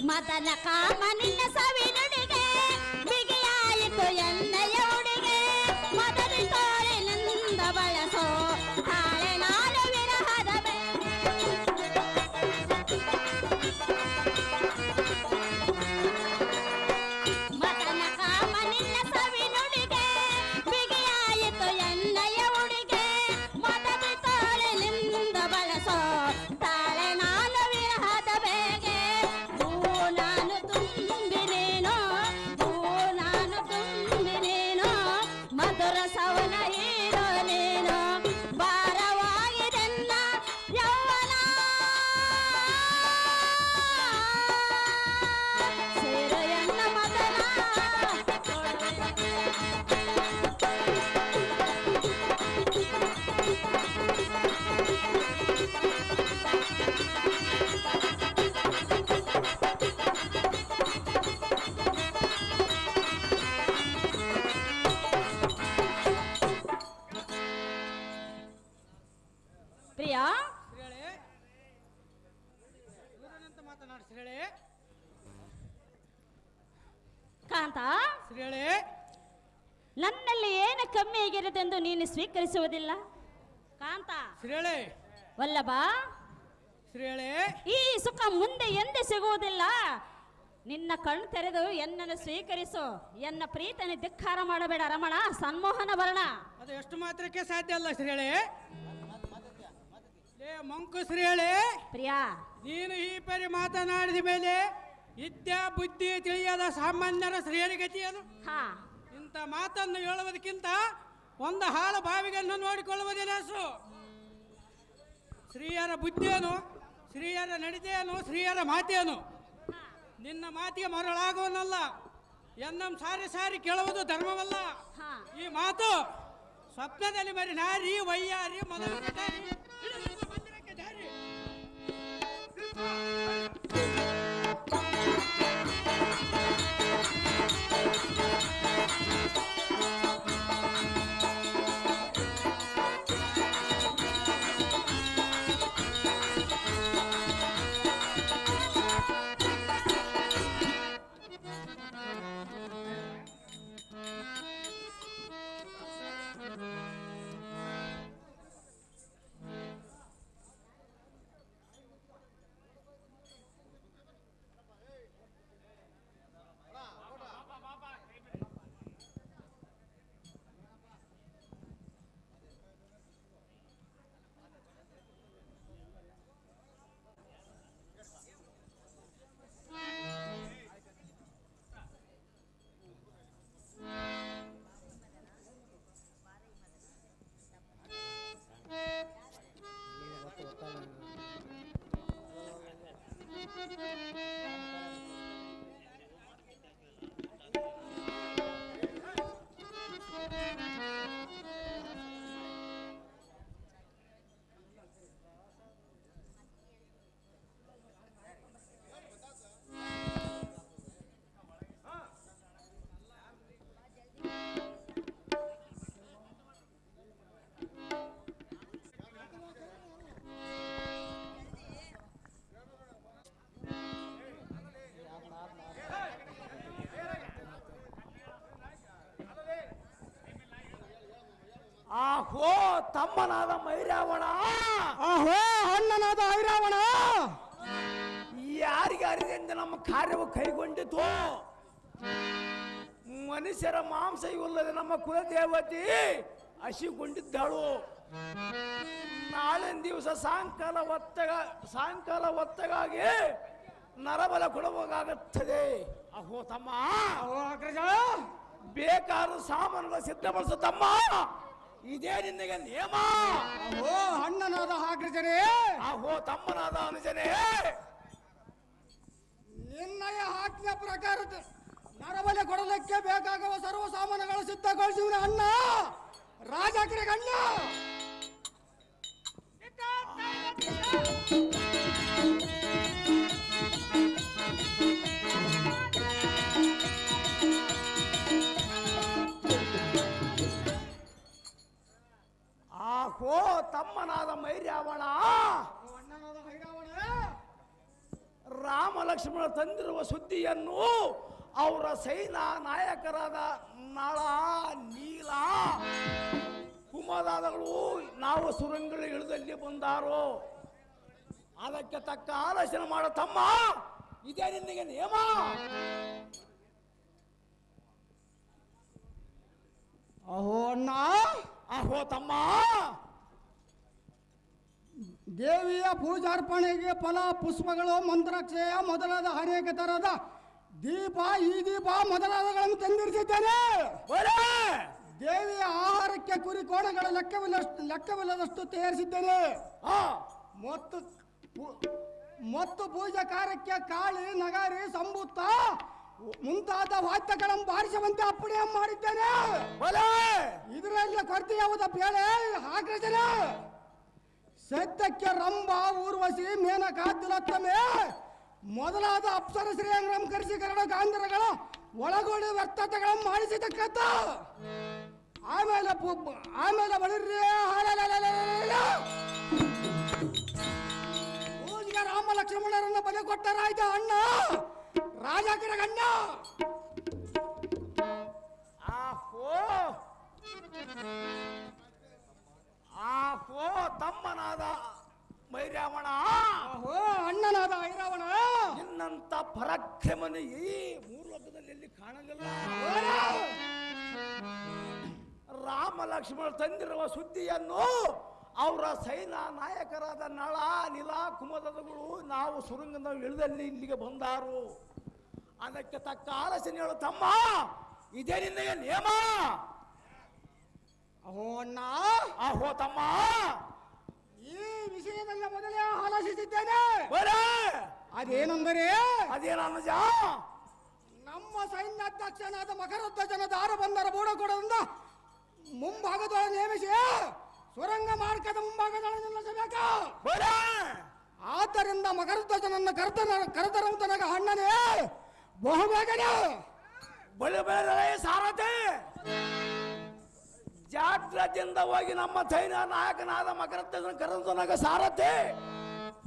C: ಮದನ ಕಾಮ ನಿನ್ನ ಸವಿ ನುಡಿಗೆ, ಬಿಗಿಯಾಯಿತು ಎಣ್ಣೆಯ ಉಡಿಗೆ, ಮದರಿ ತೋಳಿನಿಂದ ಬಳಸೋ ತಾಳೆ ನಾಡು ವಿರಹದ ಮದನ ಕಾಮ ನಿನ್ನ ಸವಿ ನುಡಿಗೆ, ಬಿಗಿಯಾಯಿತು ಎಣ್ಣೆಯ ಉಡಿಗೆ, ಮದರಿ ತೋಳಿನಿಂದ ಬಳಸೋ ತಾಳೆ ನಾಡು ವಿರಹದ ಬೇಗೆ. ನಾನು ತುಂಬಿ ನೀನು, ನಾನು ತುಂಬಿ ನೀನು, ಮಧುರ ಸವನ ಹೀರೋ ನೀನು, ಭಾರವಾಗಿದೆನ್ನ ಯೌವನ. ಸೇರು ಎನ್ನ ಮದನ ಪ್ರಿಯಾ.
D: ಶ್ರೇಳೆ ದೂರ ನಿಂತ ಮಾತನಾಡು ಶ್ರೇಳೆ.
C: ಕಾಂತ
D: ಶ್ರೇಳೆ
C: ನನ್ನಲ್ಲಿ ಏನು ಕಮ್ಮಿ ಆಗಿರುವುದೆಂದು ನೀನು ಸ್ವೀಕರಿಸುವುದಿಲ್ಲ. ಕಾಂತ
D: ಶ್ರೇಳೆ
C: ವಲ್ಲಭ,
D: ಶ್ರೇಳೆ
C: ಈ ಸುಖ ಮುಂದೆ ಎಂದೇ ಸಿಗುವುದಿಲ್ಲ. ನಿನ್ನ ಕಣ್ಣು ತೆರೆದು ಎನ್ನನ್ನು ಸ್ವೀಕರಿಸು. ಎನ್ನ ಪ್ರೀತನ ಧಿಕ್ಕಾರ ಮಾಡಬೇಡ ರಮಣ, ಸನ್ಮೋಹನ ವರ್ಣ.
D: ಅದು ಎಷ್ಟು ಮಾತ್ರಕ್ಕೆ ಸಾಧ್ಯ ಅಲ್ಲ ಶ್ರೇಳೆ. ಲೇ ಮಂಕು ಶ್ರೇಳೆ,
C: ಪ್ರಿಯಾ
D: ನೀನು ಈ ಪರಿ ಮಾತನಾಡಿದ ಮೇಲೆ ವಿದ್ಯಾ ಬುದ್ಧಿ ತಿಳಿಯದ ಸಾಮಾನ್ಯರ ಶ್ರೇಯಗತಿಯನು.
C: ಹಾ
D: ಇಂಥ ಮಾತನ್ನು ಹೇಳುವುದಕ್ಕಿಂತ ಒಂದು ಹಾಳು ಬಾವಿಗಳನ್ನು ನೋಡಿಕೊಳ್ಳುವುದೇ ಲೇಸು. ಸ್ತ್ರೀಯರ ಬುದ್ಧಿಯೇನು, ಸ್ತ್ರೀಯರ ನಡತೆಯೇನು, ಸ್ತ್ರೀಯರ ಮಾತೇನು. ನಿನ್ನ ಮಾತಿಗೆ ಮರಳಾಗುವನಲ್ಲ, ಎನ್ನಂ ಸಾರಿ ಸಾರಿ ಕೇಳುವುದು ಧರ್ಮವಲ್ಲ.
C: ಹಾ
D: ಈ ಮಾತು ಸ್ವಪ್ನದಲ್ಲಿ ಮರಿ ನಾರಿ ವಯ್ಯಾರಿ ಮೊದಲ ಮಂದಿರಕ್ಕೆ ದಾರಿ.
F: ತಮ್ಮನಾದ ಮೈರಾವಣ,
D: ಆಹೋ ಅಣ್ಣನಾದ ಐರಾವಣ,
F: ಯಾರಿಗಾರಿದಿಂದ ನಮ್ಮ ಕಾರ್ಯವು ಕೈಗೊಂಡಿತು. ಮನುಷ್ಯರ ಮಾಂಸ ಇಲ್ಲದೆ ನಮ್ಮ ಕುಲದೇವತೆ ಹಸಿಗೊಂಡಿದ್ದಾಳು. ನಾಳಿನ ದಿವಸ ಸಾಯಂಕಾಲ ಹೊತ್ತಗಾಗಿ ನರಬಲ ಕೊಡಬೇಕಾಗುತ್ತದೆ. ಅಹೋ ತಮ್ಮ,
D: ಆಹೋ ಅಗ್ರಜ,
F: ಬೇಕಾದ ಸಾಮಾನುಗಳ ಸಿದ್ಧಪಡಿಸು ತಮ್ಮ. ಇದೇ ನಿನಗೆ ನಿಯಮ.
D: ಆಹೋ ಅಣ್ಣನಾದ ಅಗ್ರಜರೇ,
F: ಅಹೋ ತಮ್ಮನಾದ ಅನುಜನೇ,
D: ನಿನ್ನಯ ಆಜ್ಞೆ ಪ್ರಕಾರ ನರಬಲೆ ಕೊಡಲಿಕ್ಕೆ ಬೇಕಾಗುವ ಸರ್ವ ಸಾಮಾನುಗಳು ಸಿದ್ಧಗೊಳಿಸುವ ಅಣ್ಣ ರಾಜಾಗ್ರಿಗೆ ಅಣ್ಣ.
F: ಆಹೋ ತಮ್ಮನಾದ ಮೈರಾವಣ,
D: ಅಣ್ಣನಾದ ಐರಾವಣ,
F: ರಾಮ ಲಕ್ಷ್ಮಣ ತಂದಿರುವ ಸುದ್ದಿಯನ್ನು ಅವರ ಸೈನಾ ನಾಯಕರಾದ ನಳ, ನೀಲ, ಕುಮದಾದಗಳು ನಾವು ಸುರಂಗಗಳ ಇಳಿದಲ್ಲಿ ಬಂದಾರೋ. ಅದಕ್ಕೆ ತಕ್ಕ ಆಲೋಚನೆ ಮಾಡೋ ತಮ್ಮ. ಇದೇ ನಿನಗೆ ನಿಯಮ.
D: ಆಹೋ ಅಣ್ಣ,
F: ಆಹೋ ತಮ್ಮ,
D: ದೇವಿಯ ಪೂಜಾರ್ಪಣೆಗೆ ಫಲ ಪುಷ್ಪಗಳು, ಮಂತ್ರಾಕ್ಷಯ ಮೊದಲಾದ ಅನೇಕ ತರಹದ ದೀಪ, ಈ ದೀಪ ಮೊದಲಾದಗಳನ್ನು ತಂದಿರಿಸಿದ್ದೇನೆ.
F: ಬರೇ
D: ದೇವಿಯ ಆಹಾರಕ್ಕೆ ಕುರಿ ಕೋಣಗಳ ಲೆಕ್ಕವಿಲ್ಲದಷ್ಟು ತಯಾರಿಸಿದ್ದೇನೆ.
F: ಆ,
D: ಮತ್ತು ಪೂಜಾ ಕಾರ್ಯಕ್ಕೆ ಕಾಳಿ, ನಗಾರಿ, ಸಂಬುತ್ತ ಮುಂತಾದ ವಾದ್ಯಗಳನ್ನು ಬಾರಿಸುವಂತೆ ಅಪ್ಪಣೆ ಮಾಡಿದ್ದೇನೆ.
F: ಬರೇ
D: ಇದರಲ್ಲಿ ಕೊರತೆ ಯಾವುದ ಬೇಳೆ ಆಗ್ರಜನ. ಸದ್ಯಕ್ಕೆ ರಂಭ, ಊರ್ವಶಿ, ಮೇನಕ, ತಿಲೋತ್ತಮೆ ಮೊದಲಾದ ಅಪ್ಸರ ಶ್ರೀಯಂಗ್ರಂ ಕರೆಸಿ ಕರಡ ಗಾಂಧರಗಳ ಒಳಗೋಡಿ ವ್ಯರ್ಥತೆಗಳನ್ನು ಮಾಡಿಸತಕ್ಕಂಥ. ಆಮೇಲೆ ಬಳಿರ್ರಿ ಪೂಜೆಗೆ ರಾಮ ಲಕ್ಷ್ಮಣರನ್ನ ಬಲಿ ಕೊಟ್ಟರಾಯ್ತ ಅಣ್ಣ ರಾಜಾಕರ ಗಣ್ಣ.
F: ಆಹೋ ಆಹೋ ತಮ್ಮನಾದ ಮೈರಾವಣ,
D: ಆಹೋ ಅಣ್ಣನಾದ ಐರಾವಣ,
F: ನಿನ್ನಂತ ಪರಾಕ್ರಮನ ಈ ಮೂರ್ಲೋಕದಲ್ಲಿ ಎಲ್ಲಿ ಕಾಣಲಿಲ್ಲ. ರಾಮ ಲಕ್ಷ್ಮಣ ತಂದಿರುವ ಸುದ್ದಿಯನ್ನು ಅವರ ಸೈನಾ ನಾಯಕರಾದ ನಳ, ನಿಲ, ಕುಮದಗಳು ನಾವು ಸುರಂಗದ ಇಳಿದಲ್ಲಿ ಇಲ್ಲಿಗೆ ಬಂದಾರು. ಅದಕ್ಕೆ ತಕ್ಕ ಆಲೋಚನೆ ಹೇಳು ತಮ್ಮ. ಇದೇ ನಿನಗೆ ನಿಯಮ.
D: ಅಹೋ ಅಣ್ಣ,
F: ಆಹೋ ತಮ್ಮ,
D: ಈ ವಿಷಯದಲ್ಲಿ ಮೊದಲೇ ಆಲೋಚಿಸಿದ್ದೇನೆ.
F: ಬರೇ
D: ಅದೇನೆಂದರೆ
F: ಅದೇನ ಅನುಜ,
D: ನಮ್ಮ ಸೈನ್ಯಾಧ್ಯಕ್ಷನಾದ ಮಕರಧ್ವಜನ ದಾರ ಬಂದರ ಬೋಡಕೋಡದಿಂದ ಮುಂಭಾಗದೊಳಗೆ ನೇಮಿಸಿ ಸುರಂಗ ಮಾರ್ಗದ ಮುಂಭಾಗದೊಳಗೆ ನಿಲ್ಲಿಸಬೇಕು.
F: ಬರೇ
D: ಆದ್ದರಿಂದ ಮಕರಧ್ವಜನನ್ನು ಕರೆತರುವುದು ನನಗೆ ಅಣ್ಣನೇ ಬಹುಬೇಗನೆ.
F: ಬಳಿ ಬೆಳೆದರೆ ಸಾರಥಿ ಜಾಗ್ರತೆಯಿಂದ ಹೋಗಿ ನಮ್ಮ ಸೈನ್ಯ ನಾಯಕನಾದ ಮಕರಧ್ವಜನ ಕರೆದು ನನಗೆ ಸಾರಥಿ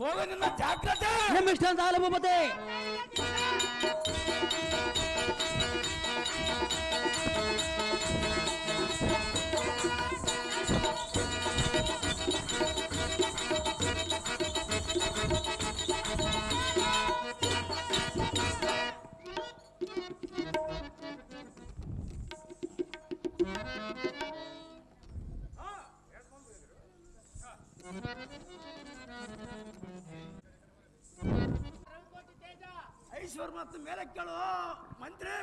F: ಹೋಗ ನಿನ್ನ ಜಾಗ್ರತೆ.
E: ನಿಮ್ಮಿಷ್ಟ ಸಾಲಭೂಪತೆ.
F: ಐಶ್ವರ್ ಮತ್ತು ಮೇಲೆ ಕೇಳು ಮಂತ್ರಿ.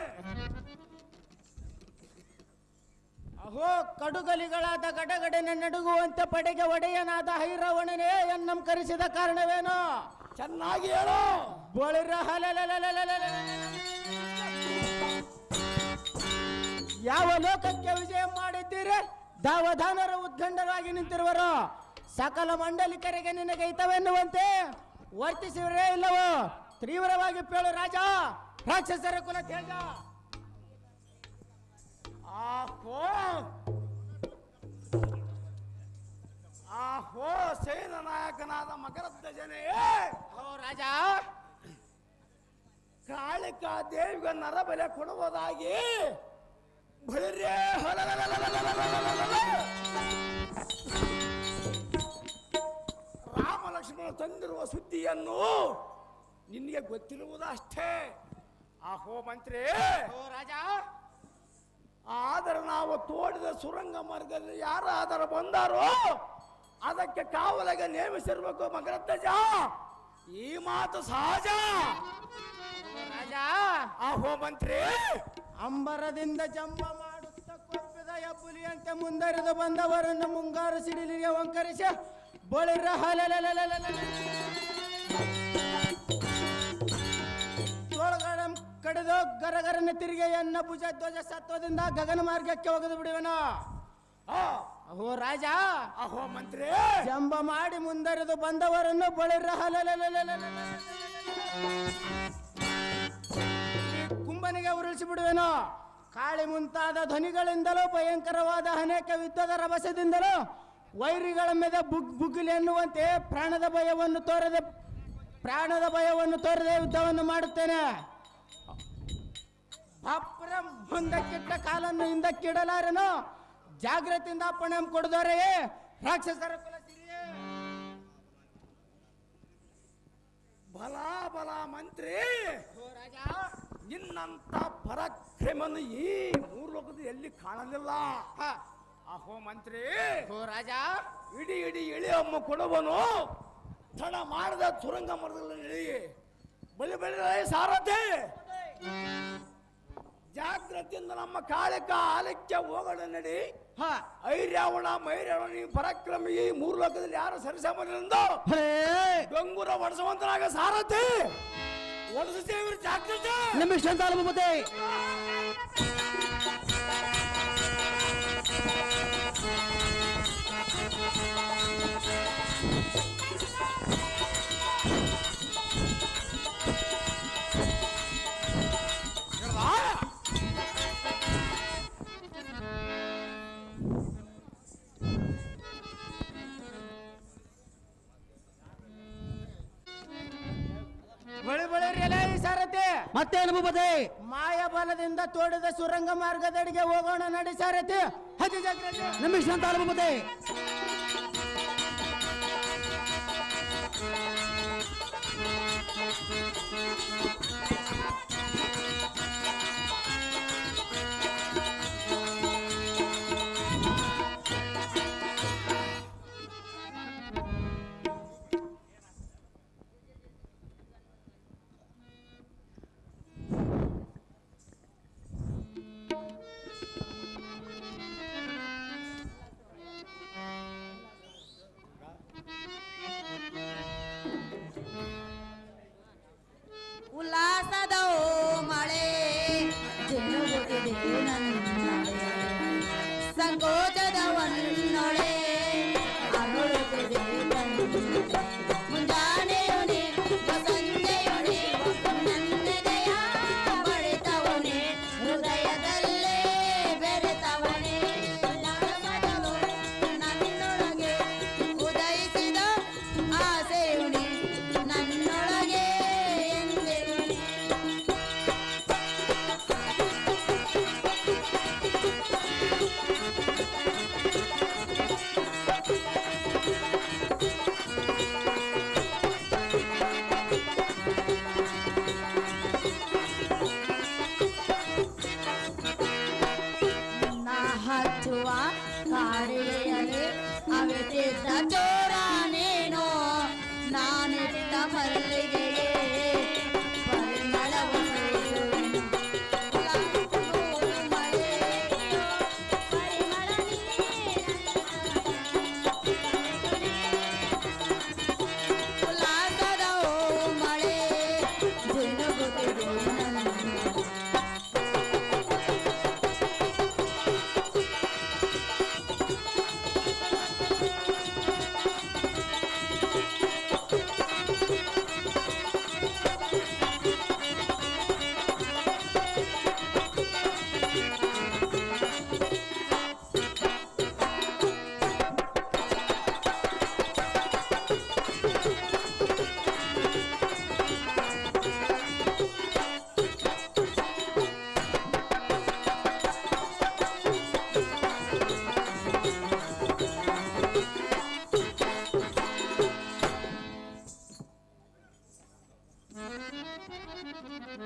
E: ಅಹೋ ಕಡುಗಲಿಗಳಾದ ಗಡಗಡನೆ ನಡುಗುವಂತೆ ಪಡೆಗೆ ಒಡೆಯನಾದ ಐರಾವಣನೇ ಎನ್ನಂ ಕರೆಸಿದ ಕಾರಣವೇನು?
F: ಚೆನ್ನಾಗಿ ಹೇಳು.
E: ಬಳಿರ ಯಾವ ಲೋಕಕ್ಕೆ ವಿಜಯ ಮಾಡಿದ್ದೀರಿ? ದಾವಧಾನರ ಉದ್ಗಂಡರಾಗಿ ನಿಂತಿರುವರು. ಸಕಲ ಮಂಡಲಿಕರಿಗೆ ನಿನಗೆ ಹಿತವೆನ್ನುವಂತೆ ವರ್ತಿಸಿರೇ ಇಲ್ಲವೋ? ತೀವ್ರವಾಗಿ ಪೇಳು ರಾಜ, ರಾಕ್ಷಸರ ಕುಲ ತೇಜ.
F: ಆಹೋ ಆಹೋ ಸೇನಾ ನಾಯಕನಾದ ಮಕರಧ್ವಜನೇ,
E: ಓ ರಾಜ,
F: ಕಾಳಿಕಾ ದೇವಿಗೆ ನರಬಲೆ ಕೊಡುವುದಾಗಿ ಬಳಿರೇ ಲಕ್ಷ್ಮಣ ತಂದಿರುವ ಸುದ್ದಿಯನ್ನು ನಿನಗೆ ಗೊತ್ತಿರುವುದಷ್ಟೇ. ಆಹೋ ಮಂತ್ರಿ,
D: ರಾಜ,
F: ಆದರೆ ನಾವು ತೋಡಿದ ಸುರಂಗ ಮಾರ್ಗದಲ್ಲಿ ಯಾರಾದರೂ ಬಂದಾರೋ ಅದಕ್ಕೆ ಕಾವಲಿಗೆ ನೇಮಿಸಿರ್ಬೇಕು ಮಗರಧ್ವಜ. ಈ ಮಾತು ಸಹಜ.
D: ರಾಜ,
F: ಆಹೋ ಮಂತ್ರಿ,
G: ಅಂಬರದಿಂದ ಜಂಬ ಮಾಡುತ್ತ ಕೊಪ್ಪಿದ ಹೆಬ್ಬುಲಿಯಂತೆ ಮುಂದರಿದು ಬಂದವರನ್ನು ಮುಂಗಾರು ಸಿಡಿಲಿಗೆ ವಂಕರಿಸಿ ಬಳಿರ ತೋಳಗಡ ಕಡಿದು ಗರಗರನ ತಿರುಗೆಯನ್ನ ಭುಜ ಧ್ವಜ ಸತ್ವದಿಂದ ಗಗನ ಮಾರ್ಗಕ್ಕೆ ಒಗೆದು ಬಿಡುವನು. ಅಹೋ ರಾಜ,
F: ಆಹೋ ಮಂತ್ರಿ,
G: ಜಂಬ ಮಾಡಿ ಮುಂದರಿದು ಬಂದವರನ್ನು ಬಳಿರ ಕುಂಬನಿಗೆ ಉರುಳಿಸಿ ಬಿಡುವೆನು. ಕಾಳಿ ಮುಂತಾದ ಧ್ವನಿಗಳಿಂದಲೂ ಭಯಂಕರವಾದ ಅನೇಕ ಯುದ್ಧದ ರಭಸದಿಂದಲೂ ವೈರಿಗಳ ಮೇಲೆ ಬುಗ್ಗುಲಿ ಎನ್ನುವಂತೆ ಪ್ರಾಣದ ಭಯವನ್ನು ತೋರದೆ ಯುದ್ಧವನ್ನು ಮಾಡುತ್ತೇನೆ. ಬಾಪ್ರ ಮುಂದಕ್ಕಿಟ್ಟ ಕಾಲನ್ನು ಹಿಂದಕ್ಕಿಡಲಾರೆನು. ಜಾಗ್ರತೆಯಿಂದ ಅಪ್ಪಣೆ ಕೊಡದವರೆಯೇ ರಾಕ್ಷಸರ ಕುಲ ಸಿರಿಯೇ.
F: ಬಲ ಬಲ ಮಂತ್ರಿ, ನಿನ್ನಂತ ಪರಾಕ್ರಮನು ಈ ಮೂರ್ಲೋಕದ ಎಲ್ಲಿ ಕಾಣಲಿಲ್ಲ. ಆಹೋ ಮಂತ್ರಿ,
G: ರಾಜ,
F: ಇಡಿ ಇಡಿ ಎಳೆಯಮ್ಮ ಕೊಡುವನು ತಡ ಮಾಡದ ಸುರಂಗ ಮರದಲ್ಲಿ ಇಳಿ. ಬಳಿ ಬಳಿ ಸಾರಥಿ, ಜಾಗ್ರತೆಯಿಂದ ನಮ್ಮ ಕಾಳಿಕ ಆಲಕ್ಯ ಹೋಗೋಣ ನಡಿ. ಐರ್ಯಾವಣ ಮೈರ್ಯಾವಣ ಈ ಪರಾಕ್ರಮ ಈ ಮೂರು ಲೋಕದಲ್ಲಿ ಯಾರು ಸರಿಸಮನೆಂದು ಗಂಗೂರ ಒಡಿಸುವಂತನಾಗ ಸಾರಥಿ ಒಡಿಸುತ್ತೇವೆ. ಜಾಗ್ರತೆ
E: ನಿಮಿಷ ಮತ್ತೆ
G: ಬಳಿ ಸಾರಥಿ,
E: ಮತ್ತೇನು ಭೂಪತಿ?
G: ಮಾಯಬಲದಿಂದ ತೋಡಿದ ಸುರಂಗ ಮಾರ್ಗದಡಿಗೆ ಹೋಗೋಣ ನಡಿ ಸಾರಥಿ. ಹಜಿ ಜಾಗ್ರತೆ.
E: ನಿಮಿಷ ಭೂಪತಿ.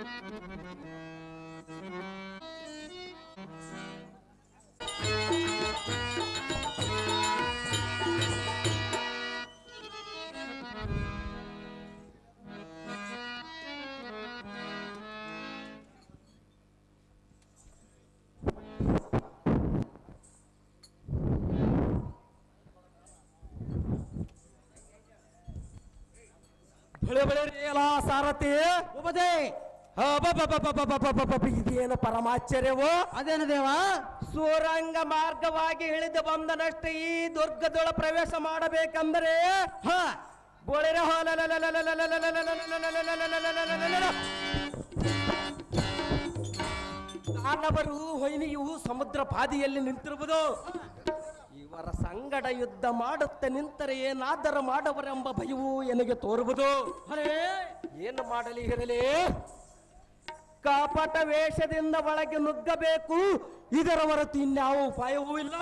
F: ಬಳೆ ಬಳೆ ಎಲ್ಲ ಸಾರಥಿ
G: ಉಪದೇ
F: ಇದೇನು ಪರಮಾಶ್ಚರ್ಯವೋ.
G: ಅದೇನು ದೇವ?
F: ಸುರಂಗ ಮಾರ್ಗವಾಗಿ ಇಳಿದು ಬಂದನಷ್ಟೇ ಈ ದುರ್ಗದೊಳ ಪ್ರವೇಶ ಮಾಡಬೇಕಂದರೆ ಬೋಳಿರ ದಾನವರು ಹೊಯ್ನಿಯು ಸಮುದ್ರ ಪಾದಿಯಲ್ಲಿ ನಿಂತಿರುವುದು. ಇವರ ಸಂಗಡ ಯುದ್ಧ ಮಾಡುತ್ತೆ ನಿಂತರೆ ಏನಾದರೂ ಮಾಡವರೆಂಬ ಭಯವು ನನಗೆ ತೋರುವುದು. ಏನು ಮಾಡಲಿ ಇರಲಿ, ಕಾಪಟ ವೇಷದಿಂದ ಒಳಗೆ ನುಗ್ಗಬೇಕು, ಇದರ ಹೊರತು ಇನ್ಯಾವ ಉಪಾಯವೂ ಇಲ್ಲ.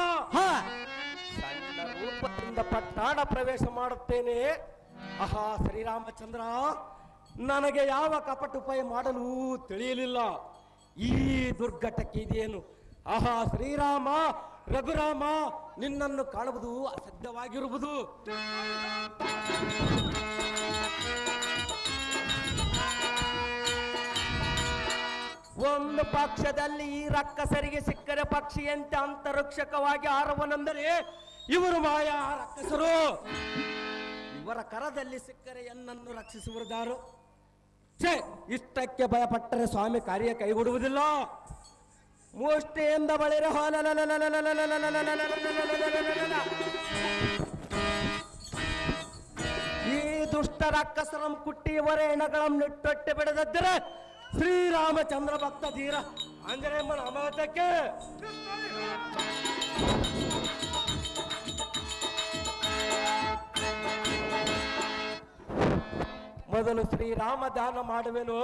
F: ಸಣ್ಣ ರೂಪದಿಂದ ಪಟ್ಟಾಣ ಪ್ರವೇಶ ಮಾಡುತ್ತೇನೆ. ಆಹಾ ಶ್ರೀರಾಮಚಂದ್ರ, ನನಗೆ ಯಾವ ಕಪಟ ಉಪಾಯ ಮಾಡಲು ತಿಳಿಯಲಿಲ್ಲ. ಈ ದುರ್ಘಟಕ್ಕೆ ಇದೇನು? ಆಹಾ ಶ್ರೀರಾಮ ರಘುರಾಮ, ನಿನ್ನನ್ನು ಕಾಣುವುದು ಅಸಾಧ್ಯವಾಗಿರುವುದು. ಒಂದು ಪಕ್ಷದಲ್ಲಿ ಈ ರಕ್ಕಸರಿಗೆ ಸಿಕ್ಕರೆ ಪಕ್ಷಿಯಂತೆ ಅಂತರಿಕ್ಷಕವಾಗಿ ಹಾರವನೆಂದರೆ ಇವರು ಮಾಯಾ ರಕ್ಕಸರು. ಇವರ ಕರದಲ್ಲಿ ಸಿಕ್ಕರೆ ಎನ್ನನ್ನು ರಕ್ಷಿಸುವುದಾರು. ಛೇ, ಇಷ್ಟಕ್ಕೆ ಭಯಪಟ್ಟರೆ ಸ್ವಾಮಿ ಕಾರ್ಯ ಕೈಗೂಡುವುದಿಲ್ಲ. ಮುಷ್ಟಿಯಿಂದ ಬಳಿರ ಈ ದುಷ್ಟ ರಾಕ್ಷಸರಂ ಕುಟ್ಟಿ ಇವರ ಹೆಣಗಳನ್ನು ನಿಟ್ಟೊಟ್ಟೆ ಬಿಡದಿದ್ದರೆ ಶ್ರೀರಾಮಚಂದ್ರ ಭಕ್ತ ಧೀರ ಆಂಜನೇಯಮ್ಮನ ಅಮೃತಕ್ಕೆ ಮೊದಲು ಶ್ರೀರಾಮ ದಾನ ಮಾಡುವೆನು.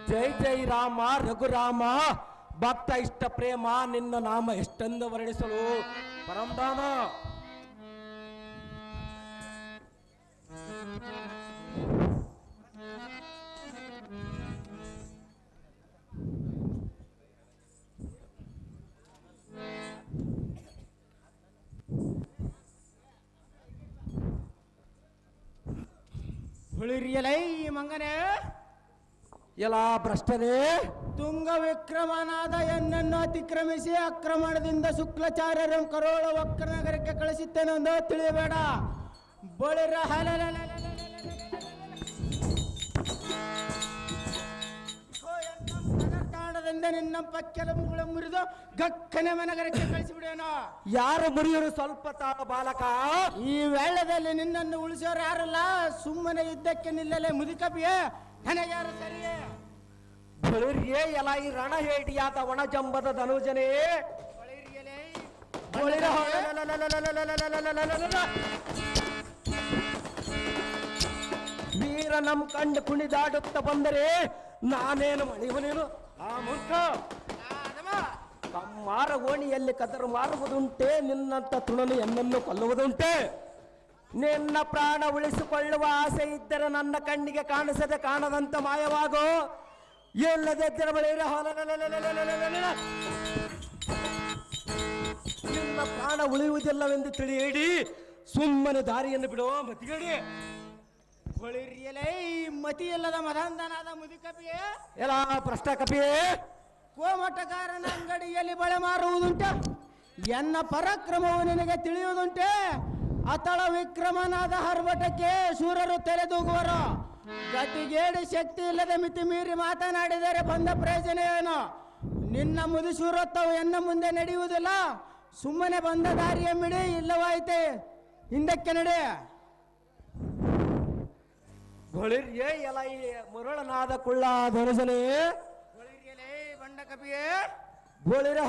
F: ಜೈ ಜೈ ರಾಮ ರಘುರಾಮ, ಭಕ್ತ ಇಷ್ಟ ಪ್ರೇಮ, ನಿನ್ನ ನಾಮ ಎಷ್ಟೆಂದು ವರ್ಣಿಸಲು ಪರಂಧಾಮ.
G: ಹುಳಿರಿಯಲೈ ಮಂಗನೇ,
F: ಎಲ್ಲ ಭ್ರಷ್ಟರೇ,
G: ತುಂಗ ವಿಕ್ರಮನಾದ ಎನ್ನನ್ನು ಅತಿಕ್ರಮಿಸಿ ಆಕ್ರಮಣದಿಂದ ಶುಕ್ಲಾಚಾರ್ಯರ ಕರೋಳ ವಕ್ರನಗರಕ್ಕೆ ಕಳಿಸುತ್ತೇನೆಂದು ತಿಳಿಯಬೇಡ. ಬಳಿರ ತಾಣದಿಂದ ನಿನ್ನ ಪಕ್ಕೆಲುಬುಗಳ ಮುರಿದು ಗಕ್ಕನೆ ಮನಗರಕ್ಕೆ ಕಳಿಸಿಬಿಡೇನೋ.
F: ಯಾರು ಮುರಿಯರು ಸ್ವಲ್ಪ ತಾಳ ಬಾಲಕ.
G: ಈ ವೇಳದಲ್ಲಿ ನಿನ್ನನ್ನು ಉಳಿಸೋರು ಯಾರಲ್ಲ, ಸುಮ್ಮನೆ ಯುದ್ಧಕ್ಕೆ ನಿಲ್ಲಲೆ ಮುದಿಕಪಿಯೇ, ನನಗ್ಯಾರು ಸರಿಯೇ?
F: ಬಳಿರಿಯೇ ಎಲ ಈ ರಣ ಹೇಟಿಯಾದ ಒಣಜಂಬದ ಧನುಜನೇ, ಬಳಿರ ವೀರ ನಮ್ ಕಂಡು ಕುಣಿದಾಡುತ್ತ ಬಂದರೆ ನಾನೇನು ಮಣಿವನೇನು? ಆ ಮೂರ್ಖ ಕಮ್ಮಾರ ಓಣಿಯಲ್ಲಿ ಕದರು ಮಾರುವುದುಂಟೆ, ನಿನ್ನಂತ ತುಣನು ಎನ್ನನ್ನು ಕೊಲ್ಲುವುದುಂಟೆ. ನಿನ್ನ ಪ್ರಾಣ ಉಳಿಸಿಕೊಳ್ಳುವ ಆಸೆ ಇದ್ದರೆ ನನ್ನ ಕಣ್ಣಿಗೆ ಕಾಣಿಸದೆ ಕಾಣದಂತ ಮಾಯವಾಗೋ. ಎಲ್ಲದೆದ್ದರ ಬಳಿರ ನಿನ್ನ ಪ್ರಾಣ ಉಳಿಯುವುದಿಲ್ಲವೆಂದು ತಿಳಿಯಿಡಿ. ಸುಮ್ಮನೆ ದಾರಿಯನ್ನು ಬಿಡುವ ಮತಿಗಡಿ.
G: ಬಳಿರಿಯಲೇ ಮತಿ ಇಲ್ಲದ ಮದಂದನಾದ ಮುದಿಕಪಿಯೇ,
F: ಎಲ್ಲ ಭ್ರಷ್ಟ ಕಪಿಯೇ,
G: ಕೋಮಟಗಾರನ ಅಂಗಡಿಯಲ್ಲಿ ಬಳೆ ಮಾರುವುದುಂಟೆ. ಎನ್ನ ಪರಾಕ್ರಮವು ನಿನಗೆ ತಿಳಿಯುವುದುಂಟೆ. ಅತಳ ವಿಕ್ರಮನಾದ ಹರ್ಬಟಕ್ಕೆ ಶೂರರು ತೆರೆದೂಗುವರು. ಗತಿಗೇಡಿ ಶಕ್ತಿ ಇಲ್ಲದೆ ಮಿತಿ ಮೀರಿ ಮಾತನಾಡಿದರೆ ಬಂದ ಪ್ರಯೋಜನ ಏನು? ನಿನ್ನ ಮುದಿಶೂರತ್ವವು ಎನ್ನ ಮುಂದೆ ನಡೆಯುವುದಿಲ್ಲ. ಸುಮ್ಮನೆ ಬಂದ ದಾರಿಯ ಮಿಡಿ, ಇಲ್ಲವಾಯಿತೆ ಹಿಂದಕ್ಕೆ ನಡೆ.
F: ಬಳಿರ್ಯೇ ಎಲ ಈ ಮುರಳನಾದ ಕುಳ್ಳ ಧನುಜನೇ,
G: ಬಂಡ ಕಪಿಯೇ,
F: ಬಳಿರ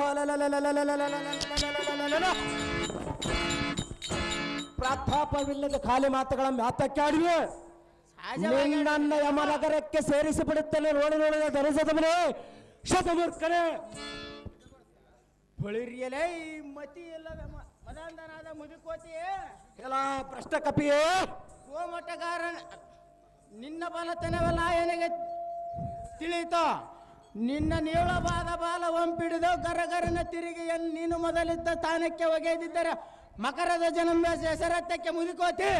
F: ಪ್ರತಾಪವಿಲ್ಲದ ಖಾಲಿ ಮಾತುಗಳ ಮಾತಕ್ಕಾಡಿವೆ. ನಿನ್ನ ಯಮನಗರಕ್ಕೆ ಸೇರಿಸಿ ಬಿಡುತ್ತೇನೆ. ನೋಡಿ ನೋಡಿದ ಧನುಜದವನೇ, ಶತಮೂರ್ಖನೇ.
G: ಬಳಿರಿಯಲೇ ಮತಿ ಇಲ್ಲದ ಮದಾಂಧನಾದ ಮುದುಕೋತಿ
F: ಎಲ್ಲ ಭ್ರಷ್ಟ ಕಪಿಯೇ
G: ಗೋಮಟಗಾರ ನಿನ್ನ ಬಲತನವಲ್ಲ ನನಗೆ ತಿಳಿಯಿತು. ನಿನ್ನ ನೀಳವಾದ ಬಾಲ ಒಂಪಿಡಿದು ಗರಗರನ ತಿರುಗಿ ನೀನು ಮೊದಲಿದ್ದ ಸ್ಥಾನಕ್ಕೆ ಒಗೆದಿದ್ದರೆ ಮಕರದ ಜನ್ಮ ಹೆಸರತ್ತಕ್ಕೆ ಮುದುಕೋತಿ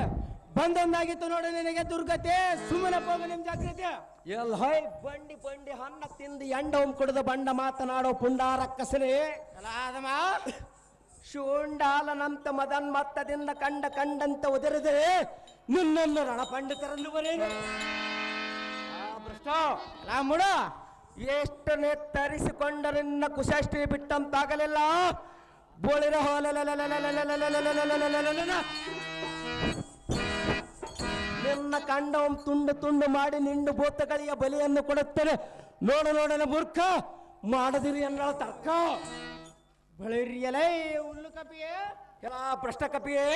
G: ಬಂದೊಂದಾಗಿತ್ತು ನೋಡಿ ನಿನಗೆ ದುರ್ಗತಿ. ಸುಮ್ಮನೆ ಹೋಗು ನಿಮ್ ಜಾಗೃತಿ.
F: ಎಲ್ ಹೈ ಬಂಡಿ ಬಂಡಿ ಹಣ್ಣ ತಿಂದು ಎಂಡ ಕುಡಿದು ಬಂಡ ಮಾತನಾಡೋ ಪುಂಡಾರಕ್ಕಸನೇ
G: ಆದಮ
F: ಶೂಂಡಾಲನಂತ ಮದನ್ಮತ್ತದಿಂದ ಕಂಡಂತ ಉದರಿದೆ ನಿನ್ನನ್ನು ರಣಪಂಡಿತರನ್ನು ಬರೇನು ಭ್ರಷ್ಟ
G: ರಾಮುಡ
F: ಎಷ್ಟು ನೆತ್ತರಿಸಿಕೊಂಡ ನಿನ್ನ ಕುಶಾಷ್ಟ್ರಿ ಬಿಟ್ಟಂತಾಗಲಿಲ್ಲ. ಬೋಳಿರ ನಿನ್ನ ಕಂಡವಂ ತುಂಡು ತುಂಡು ಮಾಡಿ ನಿಂಡು ಭೂತಗಳಿಯ ಬಲಿಯನ್ನು ಕೊಡುತ್ತೇನೆ. ನೋಡನ ಮೂರ್ಖ ಮಾಡದಿರಿ ಅನ್ನೋ ತರ್ಕ
G: ಬಳಿರಿಯಲೇ ಹುಲ್ಲು ಕಪಿಯೇ
F: ಎಲ್ಲ ಭ್ರಷ್ಟ ಕಪಿಯೇ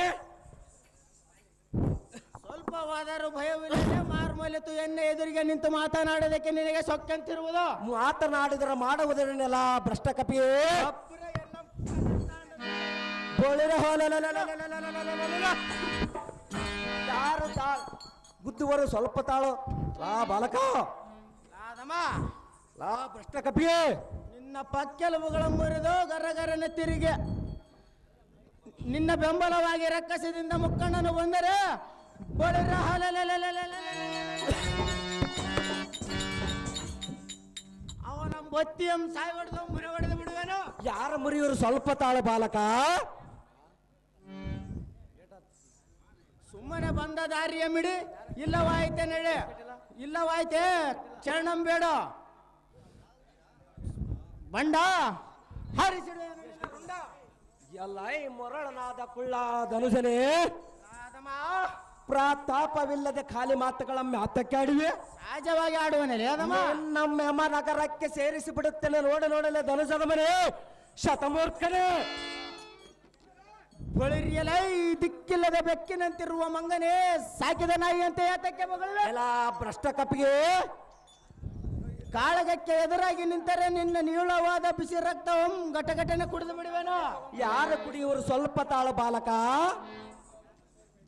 G: ಸ್ವಲ್ಪವಾದರೂ ಭಯವಿಲ್ಲದೆ ಮಾರ್ಮೂಲಿತು ಎನ್ನೆ ಎದುರಿಗೆ ನಿಂತು ಮಾತನಾಡೋದಕ್ಕೆ ನಿನಗೆ ಸೊಕ್ಕಂತಿರುವುದು.
F: ಮಾತನಾಡಿದರೆ ಮಾಡುವುದನ್ನೆಲ್ಲ ಭ್ರಷ್ಟ ಕಪಿಯೇ
G: ಅಪ್ಪುರ ಎನ್ನ
F: ಬೋಳಿರ ಯಾರು ಬುದ್ಧಿವರು ಸ್ವಲ್ಪ ತಾಳು ಲಾ ಬಾಲಕ
G: ಆದಮ
F: ಲಾ ಭ್ರಷ್ಟ ಕಪಿಯೇ
G: ನಿನ್ನ ಪಕ್ಕೆಲುಬುಗಳ ಮುರಿದು ಗರಗರನ ತಿರುಗಿ ನಿನ್ನ ಬೆಂಬಲವಾಗಿ ರಕ್ಕಸದಿಂದ ಮುಕ್ಕಣ್ಣನು ಬಂದರೆ ಬಳಿರ ಅವನ ಬತ್ತಿಯಂ ಸಾಯಿ ಹೊಡೆದು ಮುರಿ ಹೊಡೆದು ಬಿಡುವೆನು.
F: ಯಾರ ಮುರಿಯವರು ಸ್ವಲ್ಪ ತಾಳು ಬಾಲಕ
G: ಸುಮ್ಮನೆ ಬಂದ ದಾರಿಯ ಮಿಡಿ ಇಲ್ಲವಾಯ್ತೆ ನಡೆ ಇಲ್ಲವಾಯ್ತೆ ಚರಣಂ ಬೇಡ ಬಂಡ ಹಾರಿಸಿಡು
F: ಎಲ್ಲ ಈ ಮೊರಳನಾದ ಕುಳ್ಳ ಧನುಜನೇ ಪ್ರತಾಪವಿಲ್ಲದೆ ಖಾಲಿ ಮಾತುಗಳಮ್ಮೆ ಹತ್ತಕ್ಕಾಡಿವೆ.
G: ಸಹಜವಾಗಿ ಆಡುವನಲ್ಲಿ ಅದಮ್ಮ
F: ನಮ್ಮ ಯಮ ನಗರಕ್ಕೆ ಸೇರಿಸಿ ಬಿಡುತ್ತೇನೆ ನೋಡಲೇ ಧನುಜದ ಮನೆ ಶತಮೂರ್ಖನೇ.
G: ಬಳಿರಿಯಲೈ ದಿಕ್ಕಿಲ್ಲದೆ ಬೆಕ್ಕಿನಂತಿರುವ ಮಂಗನೇ ಸಾಕಿದ ನಾಯಿ ಅಂತ ಯಾತಕ್ಕೆ ಮಗಳ
F: ಎಲ್ಲ ಭ್ರಷ್ಟ ಕಪಿಗೆ
G: ಕಾಳಗಕ್ಕೆ ಎದುರಾಗಿ ನಿಂತರೆ ನಿನ್ನ ನೀಳವಾದ ಬಿಸಿ ರಕ್ತವಂ ಘಟಘಟನೆ ಕುಡಿದು ಬಿಡುವೆನು.
F: ಯಾರು ಕುಡಿಯುವರು ಸ್ವಲ್ಪ ತಾಳು ಬಾಲಕ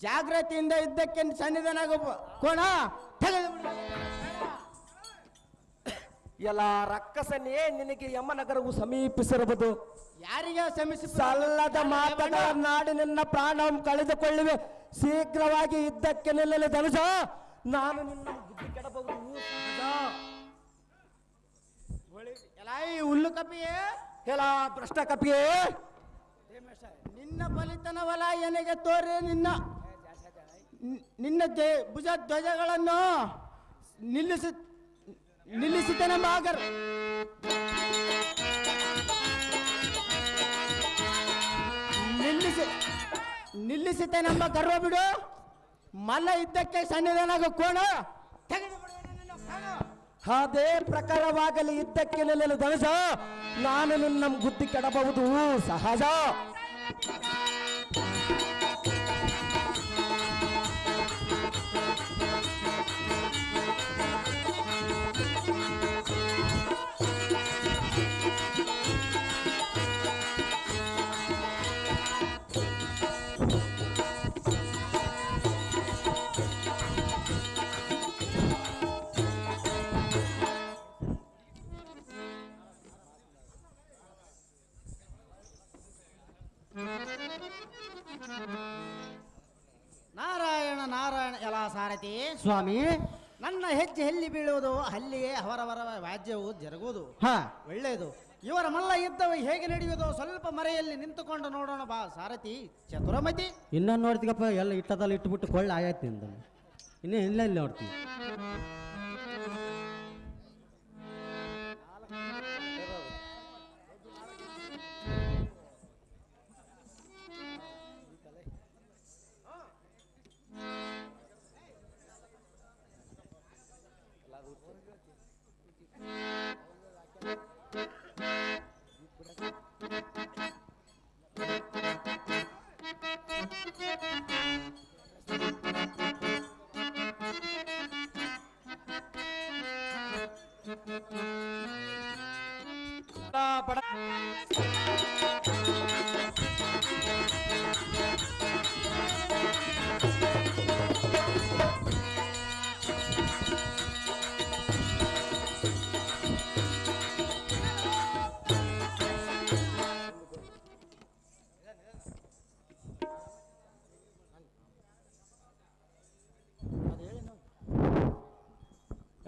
G: ಜಾಗ್ರತೆಯಿಂದ ಇದ್ದಕ್ಕೆ ಸನ್ನಿಧಾನಾಗ ಕೋಣ ತೆಗೆದು
F: ಎಲ್ಲ ರಕ್ಕಸನೇ ನಿನಗೆ ಯಮನಗರವು ಸಮೀಪಿಸಿರಬಹುದು.
G: ಯಾರಿಗೆ ಶ್ರಮಿಸಿ
F: ಸಲ್ಲದ ಮಾತಗಳ ನಾಡಿ ನಿನ್ನ ಪ್ರಾಣ ಕಳೆದುಕೊಳ್ಳುವೆ. ಶೀಘ್ರವಾಗಿ ಇದ್ದಕ್ಕೆ ನಿಲ್ಲಲು ಧನುಜ ನಾನು ನಿನ್ನ ಬುದ್ಧಿ ಕೆಡಬಹುದು.
G: ಎಲಾಯಿ ಹುಲ್ಲು ಕಪಿಯೇ
F: ಎಲ್ಲ ಭ್ರಷ್ಟ ಕಪಿಯೇ
G: ನಿನ್ನ ಫಲಿತನವಲ ಎನೆಗೆ ತೋರಿ ನಿನ್ನ ಭುಜ ಧ್ವಜಗಳನ್ನು ನಿಲ್ಲಿಸಿತನೆಂಬ ನಿಲ್ಲಿಸಿತನೆಂಬ ಗರ್ವ ಬಿಡು. ಮಲ್ಲ ಇದ್ದಕ್ಕೆ ಸನ್ನಿಧಾನಾಗ ಕೋಣ ತೆಗೆದು
F: ಅದೇ ಪ್ರಕಾರವಾಗಲಿ ಇದ್ದಕ್ಕೆ ನಿಲ್ಲಲು ಧನುಜ ನಾನು ನಿನ್ನ ಬುದ್ಧಿ ಕೆಡಬಹುದು ಸಹಜ.
G: ನಾರಾಯಣ ನಾರಾಯಣ ಎಲ್ಲ ಸಾರಥಿ
E: ಸ್ವಾಮಿ
G: ನನ್ನ ಹೆಜ್ಜೆ ಎಲ್ಲಿ ಬೀಳುವುದು ಅಲ್ಲಿಯೇ ಅವರವರ ವ್ಯಾಜ್ಯವು ಜರುಗುವುದು ಒಳ್ಳೆಯದು. ಇವರ ಮಲ್ಲ ಯುದ್ಧವು ಹೇಗೆ ನಡೆಯುವುದು ಸ್ವಲ್ಪ ಮರೆಯಲ್ಲಿ ನಿಂತುಕೊಂಡು ನೋಡೋಣ ಬಾ ಸಾರಥಿ ಚತುರಮತಿ.
E: ಇನ್ನೊಂದು ನೋಡ್ತೀಗಪ್ಪ ಎಲ್ಲ ಇಟ್ಟದಲ್ಲಿ ಇಟ್ಟುಬಿಟ್ಟು ಕೊಳ್ಳೆ ಆಯ್ತು ನಿಂದ ಇನ್ನೇ ಇಲ್ಲ ನೋಡ್ತೀನಿ.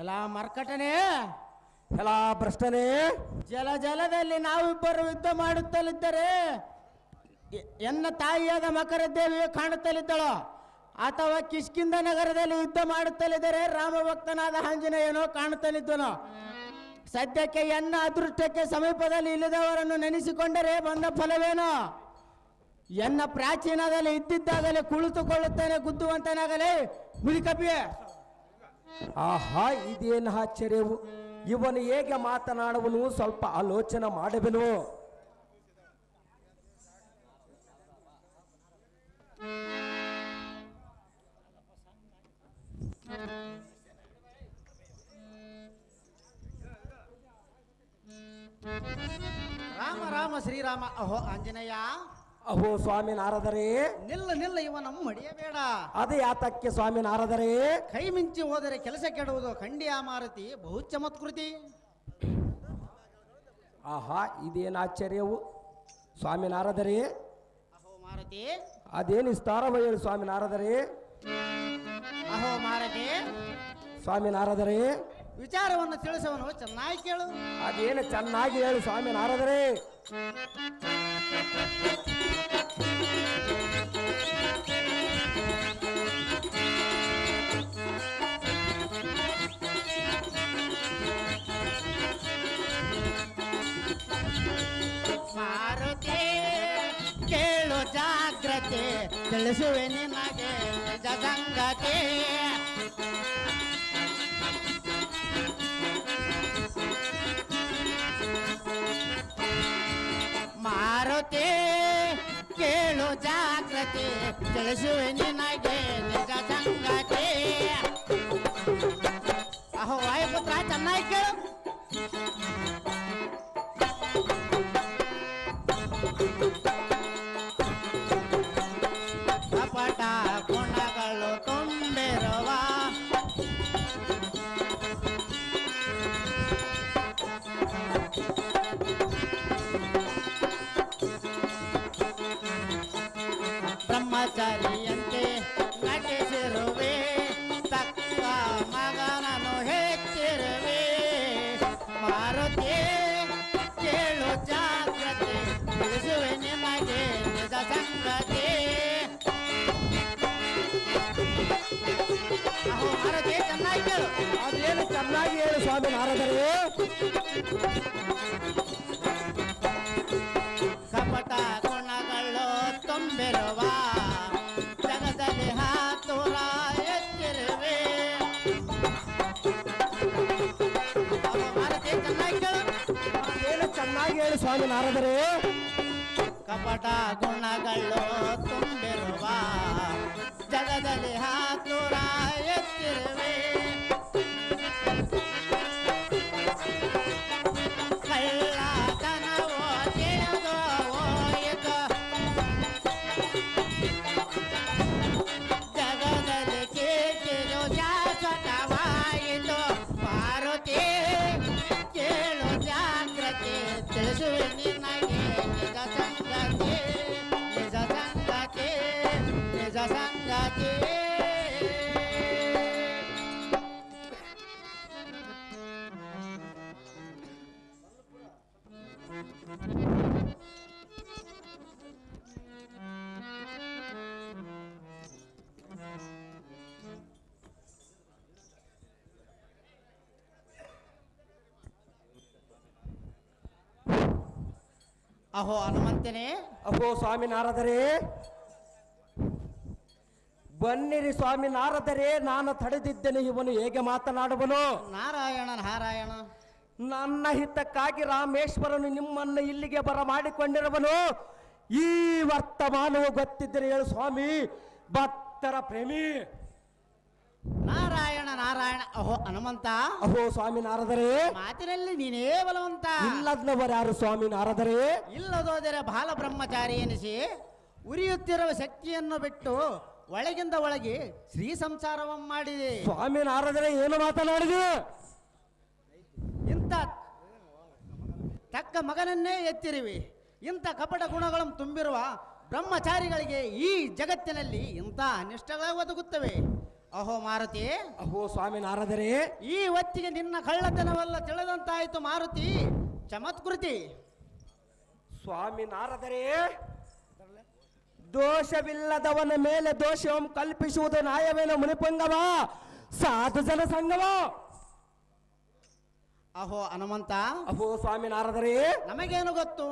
G: ಎಲ್ಲ ಮರ್ಕಟನೆ
F: ಎಲ್ಲ ಭ್ರಷ್ಟನೇ,
G: ಜಲದಲ್ಲಿ ನಾವಿಬ್ಬರು ಯುದ್ಧ ಮಾಡುತ್ತಲಿದ್ದರೆ ಎನ್ನ ತಾಯಿಯಾದ ಮಕರ ದೇವಿಯು ಕಾಣುತ್ತಲಿದ್ದಳು, ಅಥವಾ ಕಿಷ್ಕಿಂದ ನಗರದಲ್ಲಿ ಯುದ್ಧ ಮಾಡುತ್ತಲಿದ್ದರೆ ರಾಮಭಕ್ತನಾದ ಆಂಜನೇಯನೋ ಕಾಣುತ್ತಲಿದ್ದನು. ಸದ್ಯಕ್ಕೆ ಎನ್ನ ಅದೃಷ್ಟಕ್ಕೆ ಸಮೀಪದಲ್ಲಿ ಇಲ್ಲದವರನ್ನು ನೆನೆಸಿಕೊಂಡರೆ ಬಂದ ಫಲವೇನೋ? ಎನ್ನ ಪ್ರಾಚೀನದಲ್ಲಿ ಇದ್ದಿದ್ದಾಗಲೇ ಕುಳಿತುಕೊಳ್ಳುತ್ತಾನೆ ಗುದ್ದುವಂತನಾಗಲೇ ಮುದಿಕಪಿಯೇ.
F: ಆಹಾ, ಇದೇನು ಆಶ್ಚರ್ಯವು! ಇವನು ಹೇಗೆ ಮಾತನಾಡುವನು, ಸ್ವಲ್ಪ ಆಲೋಚನೆ ಮಾಡಬೇನು.
G: ರಾಮ ರಾಮ ಶ್ರೀರಾಮ. ಅಹೋ ಆಂಜನೇಯ,
F: ಅಹೋ ಸ್ವಾಮಿ ನಾರದರೇ,
G: ನಿಲ್ಲ ಇವನ ಮಡಿಯಬೇಡ.
F: ಅದೇ ಯಾತಕ್ಕೆ ಸ್ವಾಮಿ ನಾರದರೇ?
G: ಕೈ ಮಿಂಚಿ ಹೋದರೆ ಕೆಲಸ ಕೆಡುವುದು ಖಂಡಿಯ ಮಾರುತಿ ಬಹು ಚಮತ್ಕೃತಿ.
F: ಆಹಾ, ಇದೇನು ಆಶ್ಚರ್ಯವು ಸ್ವಾಮಿ ನಾರದರೇ?
G: ಅಹೋ ಮಾರುತಿ,
F: ಅದೇನು ವಿಸ್ತಾರವ ಹೇಳಿ ಸ್ವಾಮಿ ನಾರದರೇ?
G: ಅಹೋ ಮಾರುತಿ,
F: ಸ್ವಾಮಿ ನಾರದರೇ,
G: ವಿಚಾರವನ್ನು ತಿಳಿಸುವನು ಚೆನ್ನಾಗಿ ಕೇಳು.
F: ಅದೇನು ಚೆನ್ನಾಗಿ ಹೇಳಿ ಸ್ವಾಮಿ ನಾರದರೇ.
G: ಮಾರುತಿ ಕೇಳು ಜಾಗ್ರತೆ, ತಿಳಿಸುವೆ ನಿನಗೆ ನಿಜ ಸಂಗತಿ. ಮಾರುತಿ ಕೇಳು ಜಾಗ್ರತೆ, ತಿಳಿಸುವೆ ನಿನಗೆ ನಿಜ ಸಂಗತಿ. ಅಹೋ ವಾಯುಪುತ್ರ ಚೆನ್ನಾಗಿ ಕೇಳು. ಕಪಟ ಗುಣಗಳು ತುಂಬಿರುವ ಬ್ರಹ್ಮಚಾರಿಯಂತೆ ನಟಿಸಿರುವೆ, ತಕ್ಕ ಮಗನನ್ನು ಹೆಚ್ಚಿರುವೆ. ಮಾರುತಿ ಕೇಳು ಜಾಗ್ರತೆ, ತಿಳಿಸುವೆ ನಿಮಗೆ ನಿಜ ಸಂಗತಿ. ಅಹೋ ಮಾರುತಿ ಚೆನ್ನಾಗಿ ಕೇಳು.
F: ಅದೇನು ಚೆನ್ನಾಗಿ ಹೇಳಿ ಸ್ವಾಮಿ ನಾರದರೇ?
G: ಕಪಟ ಗುಣಗಳು ತುಂಬಿರುವ ಜಗದಲ್ಲಿ ಹಾತುರ ಎತ್ತಿರುವೆ. ಅಹೋ ಮಾರುತಿ ಚೆನ್ನಾಗಿ ಕೇಳು.
F: ಅದೇನು ಚೆನ್ನಾಗಿ ಹೇಳಿ ಸ್ವಾಮಿ ನಾರದರೇ?
G: ಕಪಟ ಗುಣಗಳು ತುಂಬಿರುವ ಜಗದಲ್ಲಿ ಹಾತುರ ಎತ್ತಿರುವೆ. ಕಳ್ಳತನವೋ ತಿಳಿದು ಹೋಯಿತು, ಜಗದಲ್ಲಿ ಕೀರ್ತಿಯು ಶಾಶ್ವತವಾಯಿತು. ಮಾರುತಿ ಕೇಳು ಜಾಗ್ರತೆ, ತಿಳಿಸುವೆ ನಿನಗೆ ನಿಜ ಸಂಗತಿ, ನಿಜ ಸಂಗತಿ, ನಿಜ ಸಂಗತಿ. ಅಹೋ ಹನುಮಂತನೇ,
F: ಅಹೋ ಸ್ವಾಮಿ ನಾರದರೇ, ಬನ್ನಿರಿ ಸ್ವಾಮಿ ನಾರದರೇ, ನಾನು ತಡೆದಿದ್ದೇನೆ. ಇವನು ಹೇಗೆ ಮಾತನಾಡುವನು?
G: ನಾರಾಯಣ ನಾರಾಯಣ.
F: ನನ್ನ ಹಿತಕ್ಕಾಗಿ ರಾಮೇಶ್ವರನು ನಿಮ್ಮನ್ನು ಇಲ್ಲಿಗೆ ಬರಮಾಡಿಕೊಂಡಿರುವನು. ಈ ವರ್ತಮಾನವು ಗೊತ್ತಿದ್ದರೆ ಹೇಳು ಸ್ವಾಮಿ, ಭಕ್ತರ ಪ್ರೇಮಿ.
G: ನಾರಾಯಣ ನಾರಾಯಣ. ಅಹೋ ಹನುಮಂತ,
F: ಅಹೋ ಸ್ವಾಮಿ ನಾರದರೇ,
G: ಮಾತಿನಲ್ಲಿ ನೀನೇ ಬಲವಂತ.
F: ಇಲ್ಲದವರು ಯಾರು ಸ್ವಾಮಿ ನಾರದರೇ?
G: ಇಲ್ಲದೋದರೆ ಬಾಲ ಬ್ರಹ್ಮಚಾರಿ ಎನಿಸಿ ಉರಿಯುತ್ತಿರುವ ಶಕ್ತಿಯನ್ನು ಬಿಟ್ಟು ಒಳಗಿಂದ ಒಳಗೆ ಶ್ರೀ ಸಂಸಾರವನ್ನು ಮಾಡಿದೆ.
F: ಸ್ವಾಮಿ ನಾರದರೇ, ಏನು ಮಾತನಾಡಿದೆ?
G: ಇಂಥ ತಕ್ಕ ಮಗನನ್ನೇ ಎತ್ತಿರುವೆ. ಇಂಥ ಕಪಟ ಗುಣಗಳನ್ನು ತುಂಬಿರುವ ಬ್ರಹ್ಮಚಾರಿಗಳಿಗೆ ಈ ಜಗತ್ತಿನಲ್ಲಿ ಇಂಥ ಅನಿಷ್ಟಗಳು ಒದಗುತ್ತವೆ. ಅಹೋ ಮಾರುತಿ,
F: ಅಹೋ ಸ್ವಾಮಿ ನಾರದರೆ,
G: ಈ ಹೊತ್ತಿಗೆ ನಿನ್ನ ಕಳ್ಳತನವೆಲ್ಲ ತಿಳಿದಂತಾಯಿತು ಮಾರುತಿ. ಚಮತ್ಕೃತಿ
F: ಸ್ವಾಮಿ ನಾರದರೆ, ದೋಷವಿಲ್ಲದವನ ಮೇಲೆ ದೋಷವನ್ನು ಕಲ್ಪಿಸುವುದು ನ್ಯಾಯವೇನೋ ಮುನಿಪಂಗವ, ಸಾಧು ಜನ ಸಂಗಮ.
G: ಅಹೋ ಹನುಮಂತ,
F: ಅಹೋ ಸ್ವಾಮಿ ನಾರದರೆ,
G: ನಮಗೇನು ಗೊತ್ತು?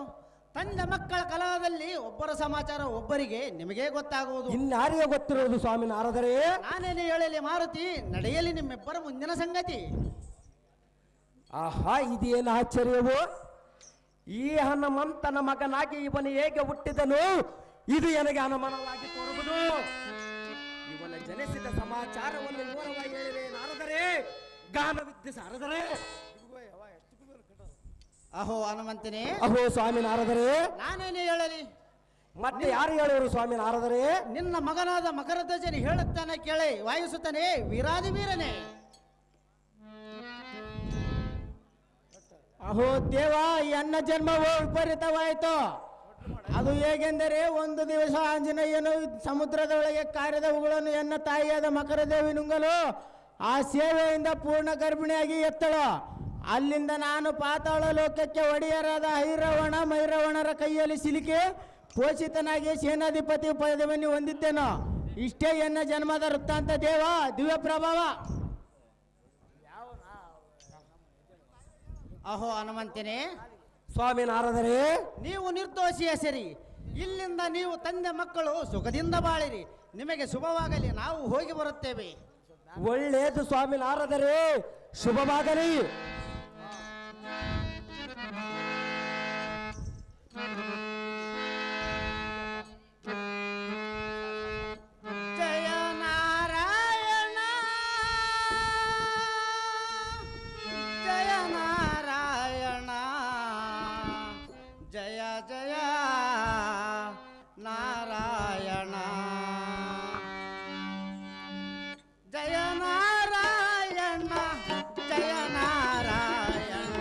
G: ತಂದೆ ಮಕ್ಕಳ ಕಲಹದಲ್ಲಿ ಒಬ್ಬರ ಸಮಾಚಾರ ಒಬ್ಬರಿಗೆ ನಿಮಗೇ ಗೊತ್ತಾಗುವುದು.
F: ಇನ್ಯಾರಿಗೆ ಗೊತ್ತಿರುವುದು ಸ್ವಾಮಿ ನಾರದರೆ?
G: ನಾನೇನು ಹೇಳಲಿ ಮಾರುತಿ, ನಡೆಯಲಿ ನಿಮ್ಮಿಬ್ಬರ ಮುಂದಿನ ಸಂಗತಿ.
F: ಆಹಾ, ಇದೇನು ಆಶ್ಚರ್ಯವು! ಈ ಹನುಮಂತನ ಮಗನಾಗಿ ಇವನು ಹೇಗೆ ಹುಟ್ಟಿದನು, ಇದು ನನಗೆ ಅನುಮಾನವಾಗಿ ತೋರುವುದು. ಇವನ ಜನಿಸಿದ ಸಮಾಚಾರವನ್ನು ವಿವರವಾಗಿ ಹೇಳಿವೆ ನಾರದರೆ, ಗಾನವಿದ್ದೆ ಸಾರದರೆ.
G: ಅಹೋ ಹನುಮಂತನೇ,
F: ಅಹೋ ಸ್ವಾಮಿ ನಾರದರೆ,
G: ನಾನೇನು ಹೇಳಲಿ?
F: ಮತ್ತೆ ಯಾರು ಹೇಳುವರು ಸ್ವಾಮಿ ನಾರದರೆ?
G: ನಿನ್ನ ಮಗನಾದ ಮಕರಧ್ವಜನು ಹೇಳುತ್ತಾನೆ ಕೇಳಿ, ವಾಯುಸುತ್ತಾನೆ ವೀರಾದಿ ವೀರನೇ.
E: ಅಹೋ ದೇವ, ಎನ್ನ ಜನ್ಮವು ವಿಪರೀತವಾಯಿತು. ಅದು ಹೇಗೆಂದರೆ, ಒಂದು ದಿವಸ ಆಂಜನೇಯನು ಸಮುದ್ರದೊಳಗೆ ಕಾರ್ಯದ ಉಗುಳನ್ನು ಎನ್ನ ತಾಯಿಯಾದ ಮಕರದೇವಿ ನುಂಗಲು ಆ ಸೇವೆಯಿಂದ ಪೂರ್ಣ ಗರ್ಭಿಣಿಯಾಗಿ ಎತ್ತಳು. ಅಲ್ಲಿಂದ ನಾನು ಪಾತಾಳ ಲೋಕಕ್ಕೆ ಒಡೆಯರಾದ ಐರವಣ ಮೈರವಣರ ಕೈಯಲ್ಲಿ ಸಿಲುಕಿ ಪೋಷಿತನಾಗಿ ಸೇನಾಧಿಪತಿ ಪದವಿಯನ್ನು ಹೊಂದಿದ್ದೇನು. ಇಷ್ಟೇ ಎನ್ನ ಜನ್ಮದ ವೃತ್ತಾಂತ ದೇವ, ದಿವ್ಯ ಪ್ರಭಾವ.
G: ಅಹೋ ಹನುಮಂತನೇ,
F: ಸ್ವಾಮಿ ನಾರದರೆ,
G: ನೀವು ನಿರ್ದೋಷಿಯ ಸರಿ. ಇಲ್ಲಿಂದ ನೀವು ತಂದೆ ಮಕ್ಕಳು ಸುಖದಿಂದ ಬಾಳಿರಿ. ನಿಮಗೆ ಶುಭವಾಗಲಿ, ನಾವು ಹೋಗಿ ಬರುತ್ತೇವೆ.
F: ಒಳ್ಳೆಯದು ಸ್ವಾಮಿ ನಾರದರೆ, ಶುಭವಾಗಲಿ.
G: ಜಯ ನಾರಾಯಣ, ಜಯ ನಾರಾಯಣ, ಜಯ ಜಯ ನಾರಾಯಣ, ಜಯ ನಾರಾಯಣ, ಜಯ ನಾರಾಯಣ.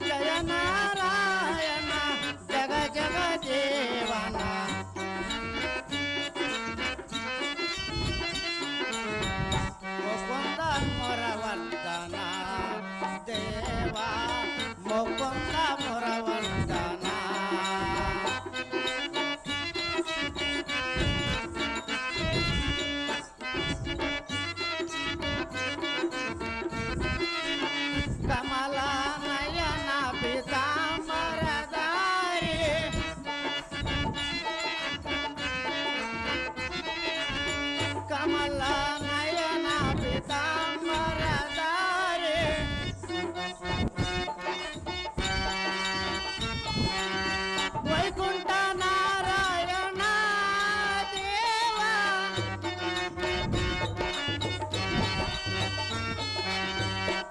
G: ಜಯ ನಾರಾಯಣ, ಜಗ ಜಗ ದೇವನ. ಮುಕುಂದ ಮುರವರ್ಧನ ದೇವ, ಮುಕುಂದ ಮುರವರ್ಧನ. ಕಮಲ ನಯನ ಪೀತಾಂಬರಧಾರಿ, ಕಮಲ ನಯನ ಪೀತಾಂಬರಧಾರಿ. ವೈಕುಂಠ ನಾರಾಯಣ ದೇವ,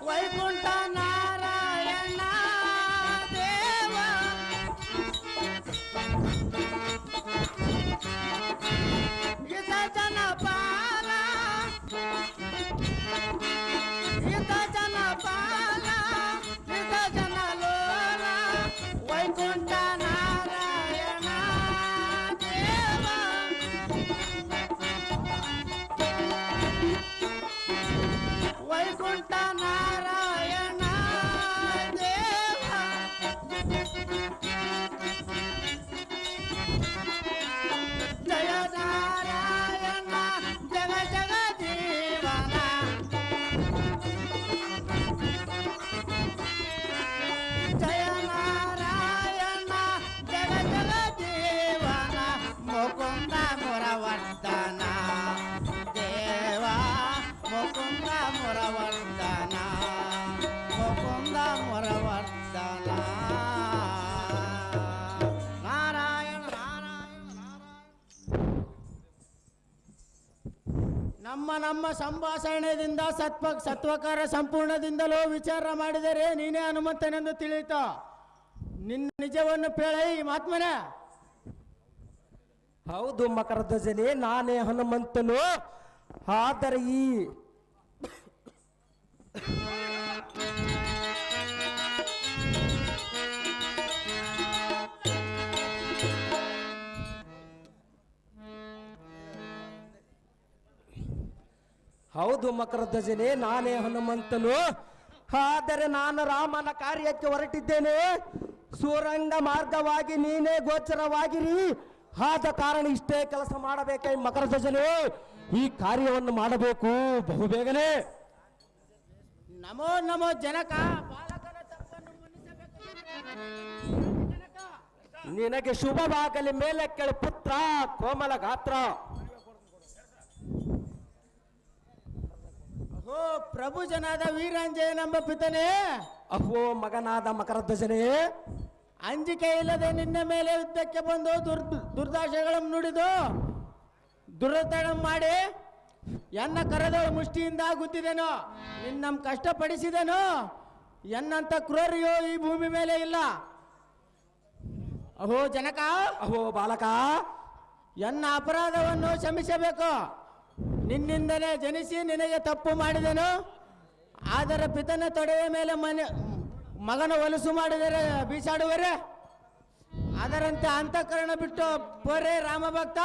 G: ವೈಕುಂಠ ನಾರಾಯಣ ದೇವ. ಇತ ಜನಪಾಲ, ಇತ ಜನಪಾಲ, ಇತ ಜನಲೋಲ, ವೈಕುಂಠ ನಾರಾಯಣ ದೇವ. ವೈಕುಂಠ ನಾರಾಯಣ ದೇವ. ಜಯ ನಾರಾಯಣ, ಜಗ ಜಗ ಜೀವನ. ಜಯ ನಾರಾಯಣ, ಜಗ ಜಗ ಜೀವನ. ಮುಕುಂದ ಮುರವರ್ಧನ ದೇವ, ಮುಕುಂದ ಮುರವರ್ಧನ, ಮುಕುಂದ ಮುರವರ್ಧನ. ನಾರಾಯಣ ನಾರಾಯಣ ನಾರಾಯಣ.
E: ನಮ್ಮ ಸಂಭಾಷಣೆಯಿಂದ ಸತ್ವಕಾರ ಸಂಪೂರ್ಣದಿಂದಲೂ ವಿಚಾರ ಮಾಡಿದರೆ ನೀನೇ ಹನುಮಂತನೆಂದು ತಿಳಿಯಿತು. ನಿನ್ನ ನಿಜವನ್ನು ಪೇಳೈ ಮಹಾತ್ಮನೇ.
F: ಹೌದು ಮಕರಧ್ವಜನೇ, ನಾನೇ ಹನುಮಂತನು. ಆದರೆ ಈ
H: ಹೌದು ಮಕರಧ್ವಜನೇ, ನಾನೇ ಹನುಮಂತನು. ಆದರೆ ನಾನು ರಾಮನ ಕಾರ್ಯಕ್ಕೆ ಹೊರಟಿದ್ದೇನೆ. ಸುರಂಗ ಮಾರ್ಗವಾಗಿ ನೀನೇ ಗೋಚರವಾಗಿರಿ. ಆದ ಕಾರಣ ಇಷ್ಟೇ ಕೆಲಸ ಮಾಡಬೇಕೇ ಮಕರಧ್ವಜನೇ. ಈ ಕಾರ್ಯವನ್ನು ಮಾಡಬೇಕು ಬಹುಬೇಗನೆ.
E: ನಮೋ ನಮೋ ಜನಕ. ಬಾಲಕನ ತಪ್ಪನ್ನು ಮನ್ನಿಸಬೇಕು. ಜನಕ.
H: ನಿನಗೆ ಶುಭವಾಗಲಿ ಮೇಲೆ ಕೆಳ ಪುತ್ರ ಕೋಮಲ ಗಾತ್ರ.
E: ಅಹೋ ಪ್ರಭು ಜನಾದ ವೀರಾಂಜಯನೆಂಬ ಪಿತನೇ,
H: ಅಹೋ ಮಗನಾದ ಮಕರಧ್ವಜನೇ,
E: ಅಂಜಿಕೆ ಇಲ್ಲದೆ ನಿನ್ನ ಮೇಲೆ ಯುದ್ಧಕ್ಕೆ ಬಂದು ದುರ್ದಾಶೆಗಳನ್ನು ನುಡಿದು ದುರತನ ಮಾಡಿ ಎನ್ನ ಕರದವಳ ಮುಷ್ಟಿಯಿಂದ ಗುದ್ದಿದೆನು. ನಿನ್ನ ಕಷ್ಟಪಡಿಸಿದೆನು. ಎನ್ನಂತ ಕ್ರೂರಿಯೋ ಈ ಭೂಮಿ ಮೇಲೆ ಇಲ್ಲ. ಅಹೋ ಜನಕ,
H: ಅಹೋ ಬಾಲಕ,
E: ಎನ್ನ ಅಪರಾಧವನ್ನು ಕ್ಷಮಿಸಬೇಕು. ನಿನ್ನಿಂದಲೇ ಜನಿಸಿ ನಿನಗೆ ತಪ್ಪು ಮಾಡಿದೆನು. ಆದರೆ ಪಿತನ ತೊಡೆಯ ಮೇಲೆ ಮಗನ ಹೊಲಸು ಮಾಡಿದರೆ ಬೀಸಾಡುವರೆ. ಅದರಂತೆ ಅಂತಃಕರಣ ಬಿಟ್ಟು ಪೊರೆ ರಾಮಭಕ್ತ,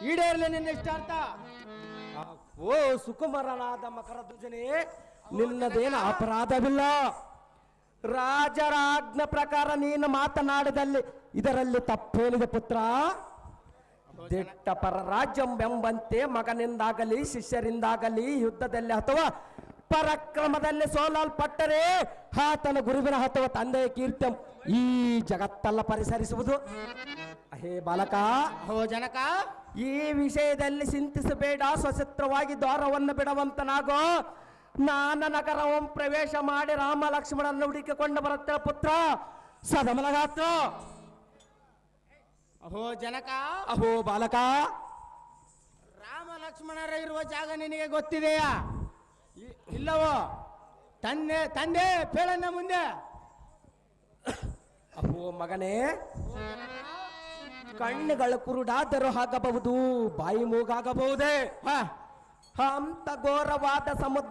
E: ಈಡೇರಲಿ ನಿನ್ನ ಇಷ್ಟಾರ್ಥ.
H: ಓ ಸುಕುಮಾರನಾದ ಮಕರಧ್ವಜನೇ, ನಿನ್ನದೇನು ಅಪರಾಧವಿಲ್ಲ. ರಾಜರ ಆಜ್ಞೆ ಪ್ರಕಾರ ನೀನು ಮಾತನಾಡಿದಲ್ಲಿ ಇದರಲ್ಲಿ ತಪ್ಪೇನಿದೆ ಪುತ್ರ? ದಿಟ್ಟ ಪರ ರಾಜ್ಯವೆಂಬಂತೆ ಮಗನಿಂದಾಗಲಿ ಶಿಷ್ಯರಿಂದಾಗಲಿ ಯುದ್ಧದಲ್ಲಿ ಅಥವಾ ಪರಾಕ್ರಮದಲ್ಲಿ ಸೋಲಲ್ಪಟ್ಟರೆ ಆತನ ಗುರುವಿನ ಅಥವಾ ತಂದೆಯ ಕೀರ್ತಿ ಈ ಜಗತ್ತಲ್ಲ ಪರಿಸರಿಸುವುದು. ಹೇ ಬಾಲಕ,
E: ಹೋ ಜನಕ,
H: ಈ ವಿಷಯದಲ್ಲಿ ಚಿಂತಿಸಬೇಡ. ಸ್ವಚಿತ್ರವಾಗಿ ದ್ವಾರವನ್ನು ಬಿಡುವಂತನಾಗೋ. ನಾನ ನಗರವನ್ನು ಪ್ರವೇಶ ಮಾಡಿ ರಾಮ ಲಕ್ಷ್ಮಣರನ್ನು ಹುಡುಕಿಕೊಂಡು ಬರುತ್ತೇವೆ ಪುತ್ರ ಸದಮಲಗಾತ್ರ.
E: ಅಹೋ ಜನಕ,
H: ಅಹೋ ಬಾಲಕ,
E: ರಾಮ ಲಕ್ಷ್ಮಣರ ಇರುವ ಜಾಗ ನಿನಗೆ ಗೊತ್ತಿದೆಯಾ? ಇಲ್ಲವೋ? ತಂದೆ ಪೇಳನ್ನ ಮುಂದೆ.
H: ಅಹೋ ಮಗನೇ, ಕಣ್ಣುಗಳು ಕುರುಡಾದರೂ ಆಗಬಹುದು, ಬಾಯಿ ಮೂಗಾಗಬಹುದೇ? ಅಂತ ಘೋರವಾದ ಸಮುದ್ರ